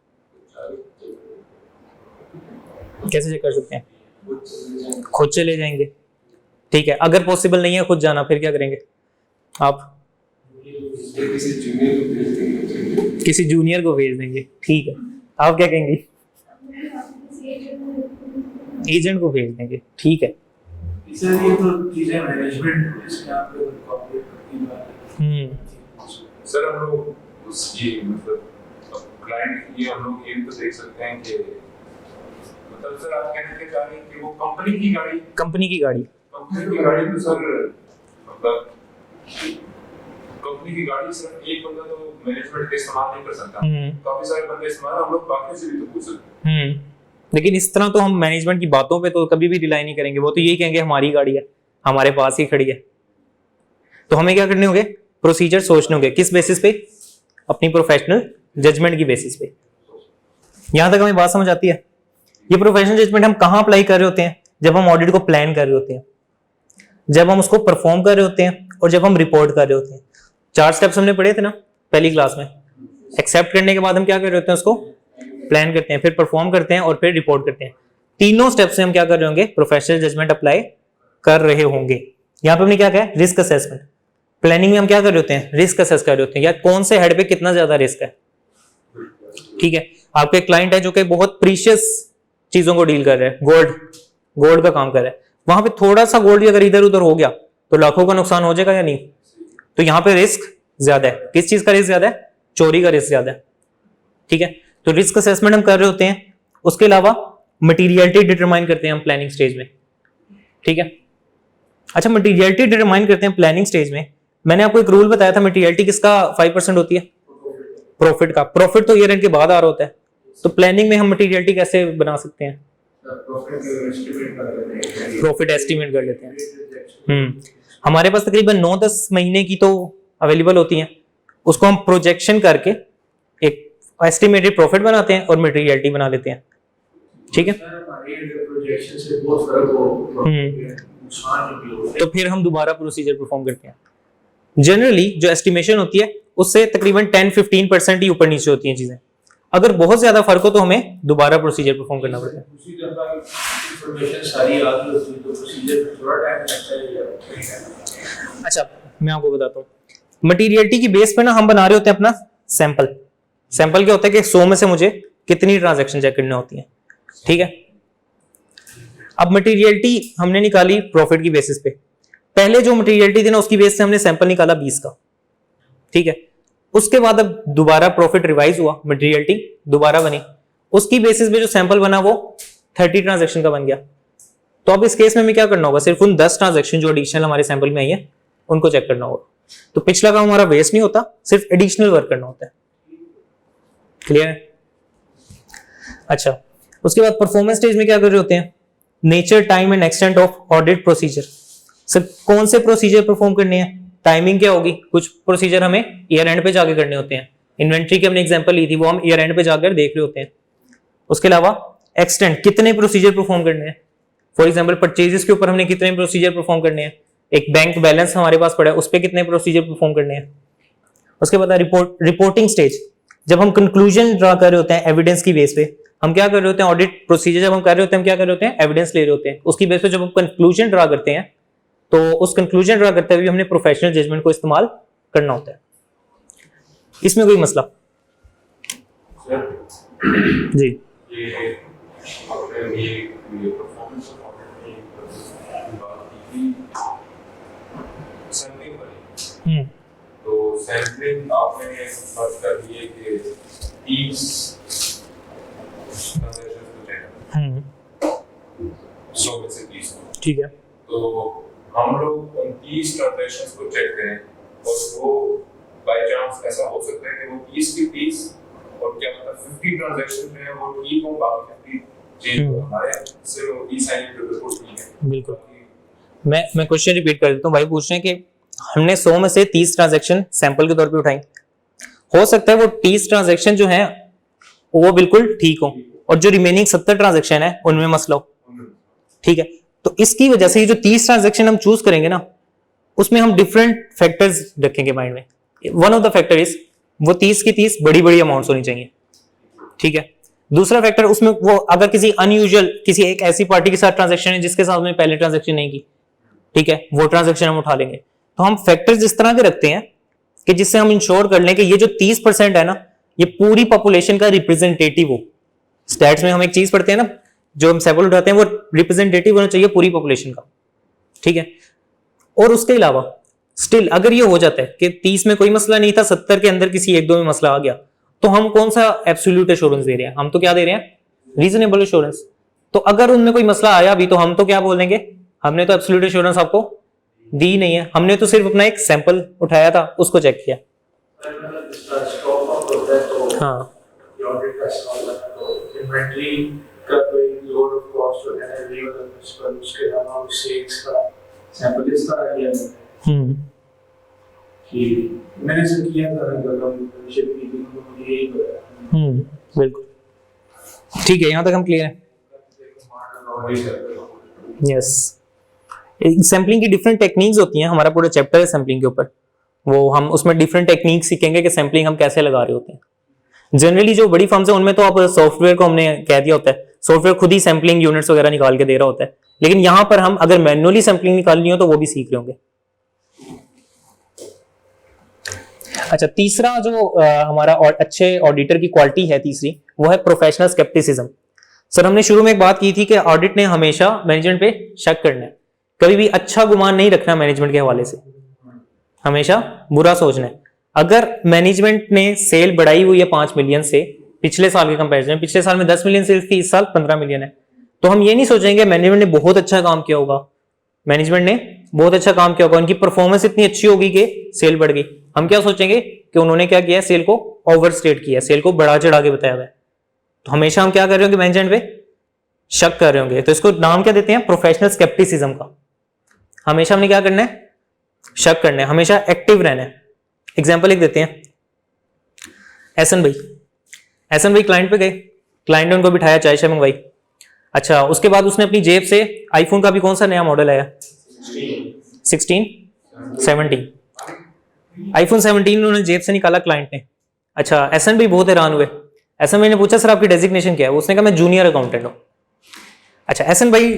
कैसे चेक कर सकते हैं? खुद चले जाएंगे, ठीक है। अगर पॉसिबल नहीं है खुद जाना, फिर क्या करेंगे आप? किसी जूनियर को भेज देंगे, ठीक है। आप क्या कहेंगे? एजेंट को भेज देंगे, ठीक है। सर ये तो चीजें मैनेजमेंट इसमें आप लोग कॉपरेट करती बात। सर हम लोग उसकी मतलब क्लाइंट ये हम लोग ये तो देख सकते हैं कि मतलब सर आप कहने के चाह रहे हैं कि वो कंपनी की गाड़ी कंपनी की गाड़ी तो सर मतलब कंपनी की गाड़ी सिर्फ एक बंदा तो मैनेजमेंट का इस्तेमाल नहीं कर सकता, काफी सारे बंदे इस्तेमाल, हम लोग बाकी से भी तो पूछ सकते हैं। लेकिन इस तरह तो हम मैनेजमेंट की बातों पे तो कभी भी रिलाई नहीं करेंगे, वो तो यही कहेंगे हमारी गाड़ी है, हमारे पास ही खड़ी है। तो हमें क्या करने होंगे, प्रोसीजर सोचने होंगे, किस बेसिस पे, अपनी प्रोफेशनल जजमेंट की बेसिस पे। यहां तक हमें बात समझ आती है। ये प्रोफेशनल जजमेंट हम कहां अप्लाई कर रहे होते हैं, जब हम ऑडिट को प्लान कर रहे होते हैं, जब हम उसको परफॉर्म कर रहे होते हैं, और जब हम रिपोर्ट कर रहे होते हैं। 4 स्टेप्स हमने पढ़े थे ना पहली क्लास में। एक्सेप्ट करने के बाद हम क्या कर रहे होते हैं, उसको प्लान करते हैं, फिर परफॉर्म करते हैं और फिर रिपोर्ट करते हैं। तीनों स्टेप से हम क्या कर रहे होंगे, प्रोफेशनल जजमेंट अप्लाई कर रहे होंगे। यहाँ पे हमने क्या कहा, रिस्क असेसमेंट। प्लानिंग में हम क्या कर रहे होते हैं, रिस्क असेस कर रहे होते हैं, या कौन से हेड पे कितना ज्यादा रिस्क है। ठीक है, आपके क्लाइंट है जो कि बहुत प्रीशियस चीजों को डील कर रहे हैं, गोल्ड का काम कर रहे हैं, वहां पे थोड़ा सा गोल्ड अगर इधर उधर हो गया तो लाखों का नुकसान हो जाएगा या नहीं। तो यहाँ पे रिस्क ज्यादा है। किस चीज का रिस्क ज्यादा है, चोरी का रिस्क ज्यादा है। ठीक है, तो रिस्क असेसमेंट हम कर रहे होते हैं। उसके अलावा मटीरियलिटी डिटरमाइन करते हैं हम प्लानिंग स्टेज में। ठीक है, अच्छा मटीरियलिटी डिटरमाइन करते हैं प्लानिंग स्टेज में। मैंने आपको एक रूल बताया था, मटीरियलिटी किसका 5% होती है, प्रॉफिट का। प्रॉफिट तो ईयर एंड के बाद आ रहा होता है, तो प्लानिंग में हम मटीरियलिटी कैसे बना सकते हैं, प्रॉफिट एस्टिमेट कर लेते हैं। हमारे पास तकरीबन 9-10 महीने की तो अवेलेबल होती हैं, उसको हम प्रोजेक्शन करके एक एस्टिमेटेड प्रॉफिट बनाते हैं और मटेरियलिटी बना लेते हैं। ठीक है, तो फिर हम दोबारा प्रोसीजर परफॉर्म करते हैं। जनरली जो एस्टिमेशन होती है उससे तकरीबन 10-15% ही ऊपर नीचे होती हैं चीजें। अगर बहुत ज्यादा फर्क हो तो हमें दोबारा प्रोसीजर परफॉर्म करना पड़ता है। अच्छा मैं आपको बताता हूँ, मटीरियलिटी की बेस पे ना हम बना रहे होते हैं अपना सैंपल। सैंपल क्या होता है कि 100 में से मुझे कितनी ट्रांजैक्शन चेक करनी होती है। ठीक है, अब मटीरियलिटी हमने निकाली प्रॉफिट की बेसिस पे। पहले जो मटीरियलिटी थी ना उसकी बेस से हमने सैंपल निकाला 20 का। ठीक है, उसके बाद अब दोबारा प्रॉफिट रिवाइज हुआ, मटीरियलिटी दोबारा बनी, उसकी बेसिस पे जो सैंपल बना वो 30 ट्रांजैक्शन का बन गया। तो अब इस केस में हमें क्या करना होगा, सिर्फ उन 10 ट्रांजैक्शन जो एडिशनल हमारे सैंपल में आई है उनको चेक करना होगा। तो पिछला काम हमारा वेस्ट नहीं होता, सिर्फ एडिशनल वर्क करना होता है। क्लियर है? अच्छा, उसके बाद परफॉर्मेंस स्टेज में क्या कर रहे होते हैं, nature, time and extent of audit procedure. Sir कौन से प्रोसीजर परफॉर्म करने हैं, टाइमिंग क्या होगी, कुछ प्रोसीजर हमें ईयर एंड पे जाके करने होते हैं। इन्वेंट्री की हमने एग्जांपल ली थी, वो हम ईयर एंड पे जाकर देख रहे होते हैं। उसके अलावा एक्सटेंट, कितने प्रोसीजर परफॉर्म करने हैं। फॉर एग्जांपल परचेजेस के ऊपर हमने कितने प्रोसीजर परफॉर्म करने हैं, एक बैंक बैलेंस हमारे पास पड़ा है उस पर कितने प्रोसीजर परफॉर्म करने हैं। उसके बाद रिपोर्टिंग स्टेज, जब हम कंक्लूजन ड्रा कर रहे होते हैं एविडेंस की बेस पे, हम क्या कर रहे होते हैं, ऑडिट प्रोसीजर जब हम कर रहे होते हैं हम क्या कर रहे होते हैं, एविडेंस ले रहे होते हैं। उसकी बेस पे जब हम कंक्लूजन ड्रा करते हैं तो उस कंक्लूजन ड्रा करते हुए हमने प्रोफेशनल जजमेंट को इस्तेमाल करना होता है। इसमें कोई मसला जी? ये परफॉर्मेंस ऑफ ऑडिट में बात की सैंपलिंग वाली, तो सैंपलिंग आपने बात कर दी है कि 30 ट्रांजैक्शन को चेक करना, 100 में से 30। ठीक है, तो हम लोग उन 30 ट्रांजैक्शंस को चेक करें और वो बाय चांस ऐसा हो सकता है कि वो 30 की 30 और क्या पता 50 ट्रांजैक्शन में वो ठीक हो, बाकी 50 चेंज हो, हमारे से वो ई साइन पे बिल्कुल ठीक है। बिल्कुल, मैं क्वेश्चन रिपीट कर देता हूँ। भाई पूछ रहे हैं कि हमने 100 में से 30 ट्रांजैक्शन सैंपल के तौर पे उठाई, हो सकता है वो 30 ट्रांजैक्शन जो है वो बिल्कुल ठीक हो और जो रिमेनिंग 70 ट्रांजैक्शन है उनमें मसला हो। ठीक है, तो इसकी वजह से ये जो 30 ट्रांजैक्शन हम चूज करेंगे ना उसमें हम डिफरेंट फैक्टर्स रखेंगे माइंड में। One of the factor is वो 30 की 30 बड़ी बड़ी अमाउंट्स होनी चाहिए। ठीक है, दूसरा फैक्टर उसमें वो अगर किसी अनयूजुअल किसी एक ऐसी पार्टी के साथ ट्रांजैक्शन है जिसके साथ हमने पहले ट्रांजैक्शन नहीं की, ठीक है, वो ट्रांजैक्शन हम उठा लेंगे। तो हम फैक्टर्स इस तरह के रखते हैं कि जिससे हम इंश्योर कर लें कि ये जो 30% है ना ये पूरी पॉपुलेशन का रिप्रेजेंटेटिव हो। स्टैट्स में हम एक चीज पढ़ते हैं ना, जो हम सैंपल उठाते हैं वो रिप्रेजेंटेटिव होना चाहिए पूरी पॉपुलेशन का। ठीक है, और उसके अलावा स्टिल अगर ये हो जाता है कि 30 में कोई मसला नहीं था, 70 के अंदर किसी एक दो में मसला आ गया, तो हम कौन सा एब्सोल्यूट एश्योरेंस दे रहे हैं, हम तो क्या दे रहे हैं, रीजनेबल एश्योरेंस। तो अगर उनमें कोई मसला आया भी तो हम तो क्या बोलेंगे, हमने तो एब्सोल्यूट एश्योरेंस आपको दी नहीं है, हमने तो सिर्फ अपना एक सैंपल उठाया था, उसको चेक किया। स्टॉक आउट होता है तो हाँ ऑडिट का सवाल आता है, तो इन्वेंटरी का कोई लोड ऑफ कॉस्ट वगैरह नहीं होता उस पर, उसके अलावा सेल्स का सैंपल इस तरह लिया जाता है कि मैंने से किया था मतलब शिप की तो यही बताया। बिल्कुल ठीक है, यहाँ तक हम क्लियर हैं। यस, सैम्पलिंग की डिफरेंट टेक्निक्स होती हैं, हमारा पूरा चैप्टर है सैम्पलिंग के ऊपर, वो हम उसमें डिफरेंट टेक्निक्स सीखेंगे कि सैम्पलिंग हम कैसे लगा रहे होते हैं। जनरली जो बड़ी फर्म्स है उनमें तो आप सॉफ्टवेयर को हमने कह दिया होता है, सॉफ्टवेयर खुद ही सैम्पलिंग यूनिट्स वगैरह निकाल के दे रहा होता है, लेकिन यहाँ पर हम अगर मैनुअली सैम्पलिंग निकालनी हो तो वो भी सीख रहे होंगे। अच्छा, तीसरा जो हमारा और अच्छे ऑडिटर की क्वालिटी है तीसरी, वो है प्रोफेशनल स्केप्टिसिज्म। सर हमने शुरू में एक बात की थी कि ऑडिट ने हमेशा मैनेजमेंट पे शक करना है, कभी भी अच्छा गुमान नहीं रखना मैनेजमेंट के हवाले से, हमेशा बुरा सोचना है। अगर मैनेजमेंट ने सेल बढ़ाई हुई है 5 मिलियन से पिछले साल के कंपैरिजन, पिछले साल में 10 मिलियन सेल्स थी, इस साल 15 मिलियन है, तो हम ये नहीं सोचेंगे मैनेजमेंट ने बहुत अच्छा काम किया होगा, मैनेजमेंट ने बहुत अच्छा काम किया होगा, उनकी परफॉर्मेंस इतनी अच्छी होगी कि सेल बढ़ गई। हम क्या सोचेंगे कि उन्होंने क्या किया है, सेल को ओवरस्टेट किया, सेल को बढ़ा चढ़ा के बताया हुआ है। तो हमेशा हम क्या कर रहे होंगे, मैनेजमेंट पे शक कर रहे होंगे, तो इसको नाम क्या देते हैं, प्रोफेशनल स्केप्टिसिज्म का। हमेशा हमने क्या करना है, शक करना है, हमेशा एक्टिव रहना है। एग्जाम्पल लिख देते हैं, एहसन भाई क्लाइंट पे गए, क्लाइंट ने उनको बिठाया, चाय शाय मंगवाई। अच्छा, उसके बाद उसने अपनी जेब से आईफोन का भी कौन सा नया मॉडल आया, 16 17 आईफोन 17 उन्होंने जेब से निकाला क्लाइंट ने। अच्छा, एहसन भाई बहुत हैरान हुए, एहसन भाई ने पूछा सर आपकी डेजिग्नेशन क्या है, उसने कहा मैं जूनियर अकाउंटेंट हूं। अच्छा, एहसन भाई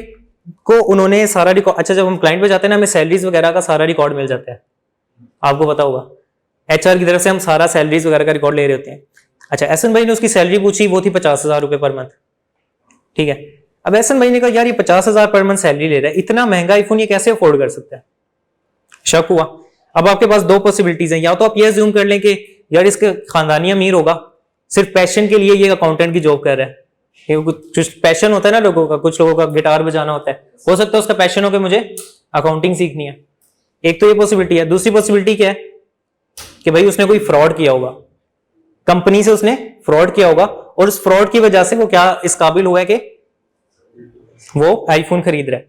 को उन्होंने सारा रिकॉर्ड, अच्छा जब हम क्लाइंट पे जाते हैं ना, हमें सैलरीज वगैरह का सारा रिकॉर्ड मिल जाता है, आपको पता होगा एचआर की तरफ से हम सारा सैलरीज वगैरह का रिकॉर्ड ले रहे होते हैं। अच्छा, एहसन भाई ने उसकी सैलरी पूछी, वो थी 50,000 रुपए पर मंथ, ठीक है। अब एहसन भाई ने कहा यार ये 50,000 पर मंथ सैलरी ले रहा है, इतना महंगा आईफोन ये कैसे अफोर्ड कर सकता है, शक हुआ। अब आपके पास दो पॉसिबिलिटीज हैं, या तो आप ये अज्यूम कर लें कि यार इसके खानदानी अमीर होगा, सिर्फ पैशन के लिए ये अकाउंटेंट की जॉब कर रहा है, कुछ पैशन होता है ना लोगों का, कुछ लोगों का गिटार बजाना होता है, हो सकता है उसका पैशन हो कि मुझे अकाउंटिंग सीखनी है। एक तो ये पॉसिबिलिटी है। दूसरी पॉसिबिलिटी क्या है कि भाई उसने कोई फ्रॉड किया होगा, कंपनी से उसने फ्रॉड किया होगा, और उस फ्रॉड की वजह से वो क्या इस काबिल हुआ है कि वो आईफोन खरीद रहा है।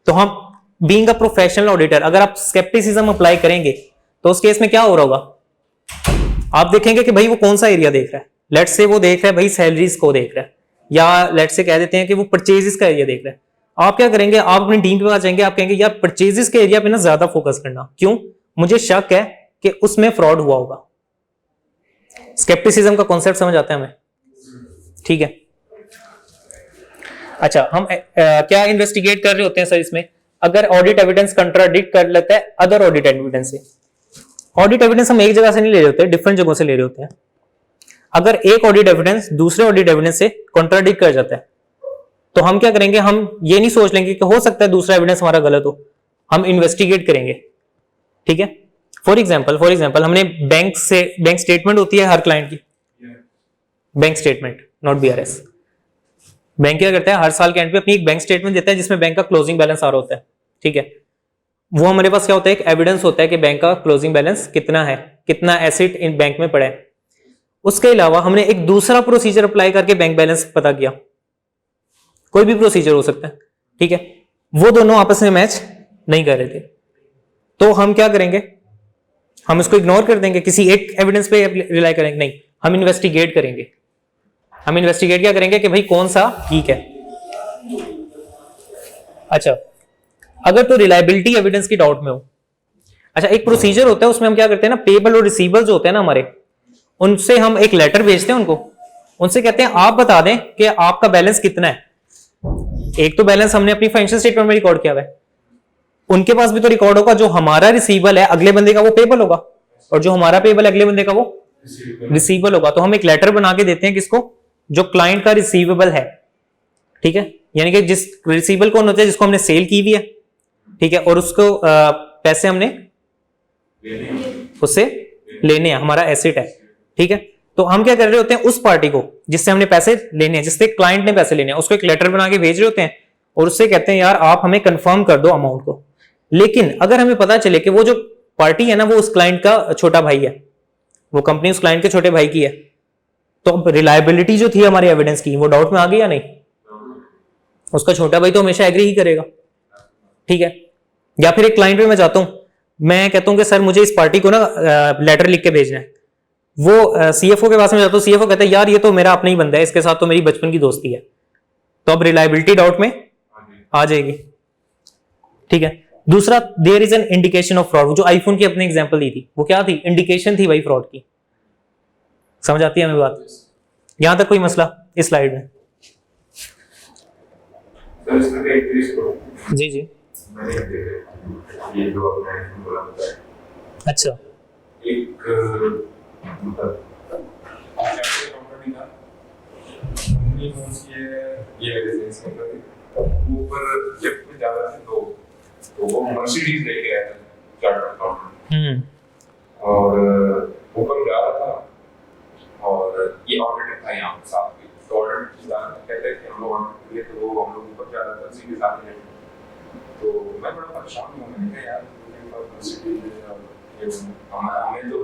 तो हम बीइंग अ प्रोफेशनल ऑडिटर अगर आप स्केप्टिसिज्म अप्लाई करेंगे तो उस केस में क्या हो रहा होगा, आप देखेंगे कि भाई वो कौन सा एरिया देख रहा है। लेट्स से वो देख रहा है भाई सैलरीज को देख रहा है, या लेट्स से कह देते हैं कि वो परचेजेस का एरिया देख रहा है। आप क्या करेंगे, आप अपनी टीम पे आ जाएंगे, आप कहेंगे यार परचेजेस के एरिया पे ना ज्यादा फोकस करना, क्यों, मुझे शक है कि उसमें फ्रॉड हुआ होगा। स्केप्टिसिज्म का कॉन्सेप्ट समझ आता है हमें, ठीक है। अच्छा, हम क्या इन्वेस्टिगेट कर रहे होते हैं सर इसमें, अगर ऑडिट एविडेंस कंट्राडिक्ट कर लेता है अदर ऑडिट एविडेंस से। ऑडिट एविडेंस हम एक जगह से नहीं ले रहे होते, डिफरेंट जगहों से ले रहे होते हैं। अगर एक ऑडिट एविडेंस दूसरे ऑडिट एविडेंस से कॉन्ट्राडिक्ट कर जाता है तो हम क्या करेंगे, हम ये नहीं सोच लेंगे कि हो सकता है दूसरा एविडेंस हमारा गलत हो, हम इन्वेस्टिगेट करेंगे, ठीक है। फॉर एग्जाम्पल हमने बैंक स्टेटमेंट होती है हर क्लाइंट की, bank statement not BRS. Bank क्या करता है, हर साल के एंड पे अपनी एक बैंक स्टेटमेंट देता है जिसमें बैंक का क्लोजिंग बैलेंस आ रहा होता है, ठीक है। वो हमारे पास क्या होता है, एक एविडेंस होता है कि बैंक का क्लोजिंग बैलेंस कितना है, कितना एसेट इन बैंक में पड़ा है। उसके अलावा हमने एक दूसरा प्रोसीजर अप्लाई करके बैंक बैलेंस पता किया, कोई भी प्रोसीजर हो सकता है, ठीक है। वो दोनों आपस में मैच नहीं कर रहे थे, तो हम क्या करेंगे, हम इसको इग्नोर कर देंगे, किसी एक एविडेंस पे रिलाई करेंगे, नहीं, हम इन्वेस्टिगेट करेंगे। हम इन्वेस्टिगेट क्या करेंगे कि भाई कौन सा ठीक है। अच्छा, अगर तो रिलायबिलिटी एविडेंस की डाउट में हो, अच्छा एक प्रोसीजर होता है उसमें हम क्या करते हैं ना, पेबल और रिसीवेबल जो होते हैं ना हमारे, उनसे हम एक लेटर भेजते हैं उनको, उनसे कहते हैं आप बता दें कि आपका बैलेंस कितना है। एक तो बैलेंस हमने अपनी फाइनेंशियल स्टेटमेंट में रिकॉर्ड किया हुआ है, उनके पास भी तो रिकॉर्ड होगा, जो हमारा रिसीवेबल है अगले बंदे का वो पेबल होगा, और जो हमारा पेबल है अगले बंदे का वो रिसीवेबल होगा। तो हम एक लेटर बना के देते हैं किसको, जो क्लाइंट का रिसीवेबल है, ठीक है, यानी कि जिस रिसीवेबल कौन होता है, जिसको हमने सेल की हुई है, ठीक है, और उसको पैसे हमने उससे लेने हैं, हमारा एसेट है, ठीक है। तो हम क्या कर रहे होते हैं, उस पार्टी को जिससे हमने पैसे लेने हैं, जिससे क्लाइंट ने पैसे लेने हैं, उसको एक लेटर बना के भेज रहे होते हैं और उससे कहते हैं यार आप हमें कंफर्म कर दो अमाउंट को। लेकिन अगर हमें पता चले कि वो जो पार्टी है ना वो उस क्लाइंट का छोटा भाई है, वो कंपनी उस क्लाइंट के छोटे भाई की है, तो अब रिलायबिलिटी जो थी हमारे एविडेंस की वो डाउट में आ गई या नहीं? उसका छोटा भाई तो हमेशा एग्री ही करेगा, ठीक है। या फिर एक क्लाइंट में मैं जाता हूं, मैं कहता हूं कि सर मुझे इस पार्टी को ना लेटर लिख के भेजना है, वो सीएफओ के पास में जाता हूं, सीएफओ कहता है यार ये तो मेरा अपना ही बंदा है, इसके साथ तो मेरी बचपन की दोस्ती है, तो अब रिलायबिलिटी डाउट में आ जाएगी, ठीक है। दूसरा, there is an indication of fraud, जो आईफोन की अपनी एग्जांपल दी थी वो क्या थी? इंडिकेशन थी भाई फ्रॉड की। समझ आती है हमें बात? यहां तक कोई मसला इस स्लाइड में? जी जी, ये जो आपने बोला था, अच्छा, एक मतलब कंपनी था, कंपनी कौन सी है ये रेजिडेंस कंपनी, ऊपर लिफ्ट में जा रहा था तो वो मर्सिडीज लेके आया था चार्टर्ड अकाउंटेंट, और ऊपर जा रहा था और ये ऑडिटर था यहाँ पे साथ में, तो ऑडिटर कहते हैं कि हम लोग ऑडिटर लिए, तो वो हम लोग ऊपर जा रहा था उसी के साथ में, तो मैं बड़ा परेशान हूँ, मैंने कहा यार हमें तो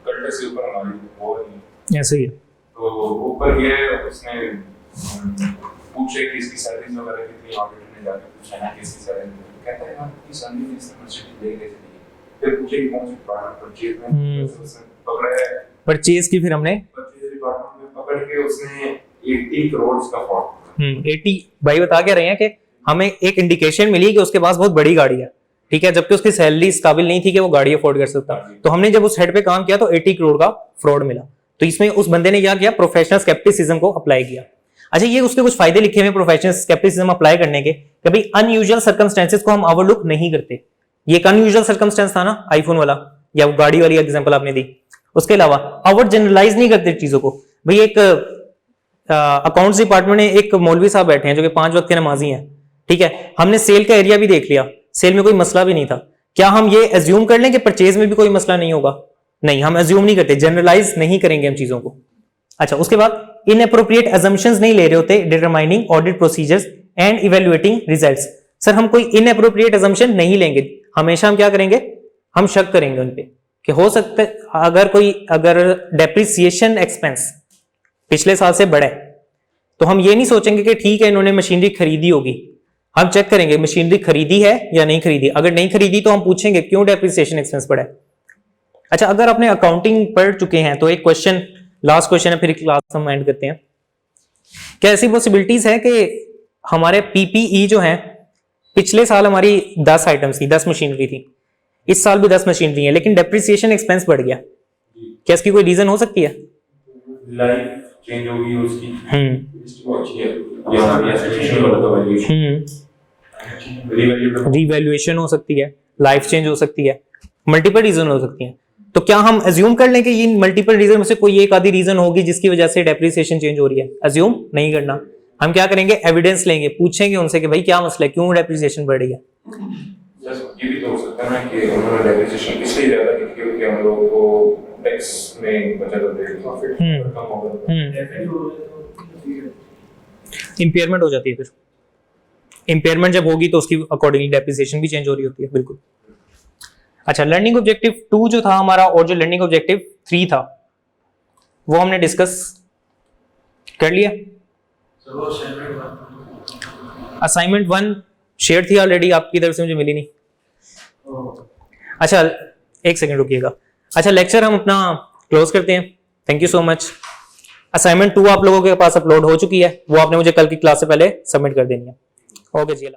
कट्टे से ऊपर हमारी वो नहीं ऐसे ही है। तो ऊपर गए, उसने पूछे कि इसकी सर्विस वगैरह कितनी, ऑडिटर ने जाके पूछा ना कि इसकी सर्विस, कहता है यार की सर्विस इस मर्सिडीज ले कैसे दी, फिर पूछे कि कौन सी प्रोडक्ट परचेज में, उसने पकड़ा परचेज की, फिर हमने परचेज डिपार्टमेंट में पकड़ के उसने 80 करोड़ का फ्रॉड 80 भाई बता के रहे हैं कि हमें एक इंडिकेशन मिली कि उसके पास बहुत बड़ी गाड़ी है, ठीक है, जबकि उसकी सैलरी इस काबिल नहीं थी कि वो गाड़ी अफोर्ड कर सकता, तो हमने जब उस हेड पे काम किया तो 80 करोड़ का फ्रॉड मिला। तो इसमें उस बंदे ने क्या किया? प्रोफेशनल स्केप्टिसिज्म को अप्लाई किया। अच्छा, ये उसके कुछ फायदे लिखे हुए प्रोफेशनल स्केप्टिसिज्म अप्लाई करने के, कभी अनयूजुअल सर्कमस्टेंसेस को हम ओवरलुक नहीं करते। ये एक अनयूजुअल सर्कमस्टेंस था ना आईफोन वाला, या वो गाड़ी वाली एग्जांपल आपने दी। उसके अलावा ओवर जनरलाइज नहीं करते चीजों को। भाई एक अकाउंट्स डिपार्टमेंट में एक मौलवी साहब बैठे हैं जो कि 5 वक्त के नमाजी हैं, ठीक है, हमने सेल का एरिया भी देख लिया, सेल में कोई मसला भी नहीं था, क्या हम ये एज्यूम कर लें कि परचेज में भी कोई मसला नहीं होगा? नहीं, हम एज्यूम नहीं करते, जनरलाइज नहीं करेंगे हम चीजों को। अच्छा, उसके बाद इनएप्रोप्रिएट अजम्पशंस नहीं ले रहे होते determining audit procedures and evaluating results. Sir हम कोई इनएप्रोप्रिएट अजम्पशन नहीं लेंगे, हमेशा हम क्या करेंगे? हम शक करेंगे उन पे कि हो सकता है अगर डेप्रिसिएशन एक्सपेंस पिछले साल से बढ़े, तो हम ये नहीं सोचेंगे कि ठीक है इन्होंने मशीनरी खरीदी होगी, हम चेक करेंगे मशीनरी खरीदी है या नहीं खरीदी। अगर नहीं खरीदी तो हम पूछेंगे क्यों डेप्रिसिएशन एक्सपेंस बढ़ा है। अच्छा, अगर आपने अकाउंटिंग पढ़ चुके हैं तो एक क्वेश्चन, लास्ट क्वेश्चन है, फिर क्लास हम एंड करते हैं। क्या ऐसी पॉसिबिलिटीज है कि हमारे पीपीई जो है, पिछले साल हमारी 10 आइटम्स थी, 10 मशीनरी थी, इस साल भी 10 मशीनरी है, लेकिन डेप्रिसिएशन एक्सपेंस बढ़ गया, क्या इसकी कोई रीजन हो सकती है? लाइफ चेंज होगी उसकी, अच्छी है, यहाँ भी एसेशन वाला तो रिवैल्यूएशन हो सकती है, लाइफ चेंज हो सकती है, मल्टीपल रीजन हो सकती हैं। तो क्या हम अज्यूम कर लें कि ये मल्टीपल रीजन में से कोई एक आधी रीजन होगी जिसकी वजह से डेप्रिसिएशन चेंज हो रही है? अज्यूम नहीं करना, हम क्या करेंगे? एविडेंस लेंगे, पूछेंगे उनसे कि भाई क्या मसला है, क्यों डेप्रिसिएशन बढ़ रही है। ये भी तो हो सकता है ना कि उन्होंने डेप्रिसिएशन इसलिए ज्यादा की क्योंकि हम लोग को टैक्स में बचत होती है, प्रॉफिट कम होगा, इंपेयरमेंट हो जाती है। फिर इंपेयरमेंट जब होगी तो उसकी अकॉर्डिंगली डेप्रिसिएशन भी चेंज हो रही होती है, बिल्कुल। अच्छा, लर्निंग ऑब्जेक्टिव 2 जो था हमारा और जो लर्निंग ऑब्जेक्टिव 3 था वो हमने डिस्कस कर लिया। असाइनमेंट 1 शेयर थी ऑलरेडी, आपकी तरफ से मुझे मिली नहीं। अच्छा, एक सेकंड रुकिएगा। अच्छा, लेक्चर हम अपना क्लोज करते हैं। Thank you so much. Assignment 2 आप लोगों के पास अपलोड हो चुकी है, वो आपने मुझे कल की क्लास से पहले सबमिट कर देनी है। ओके जी।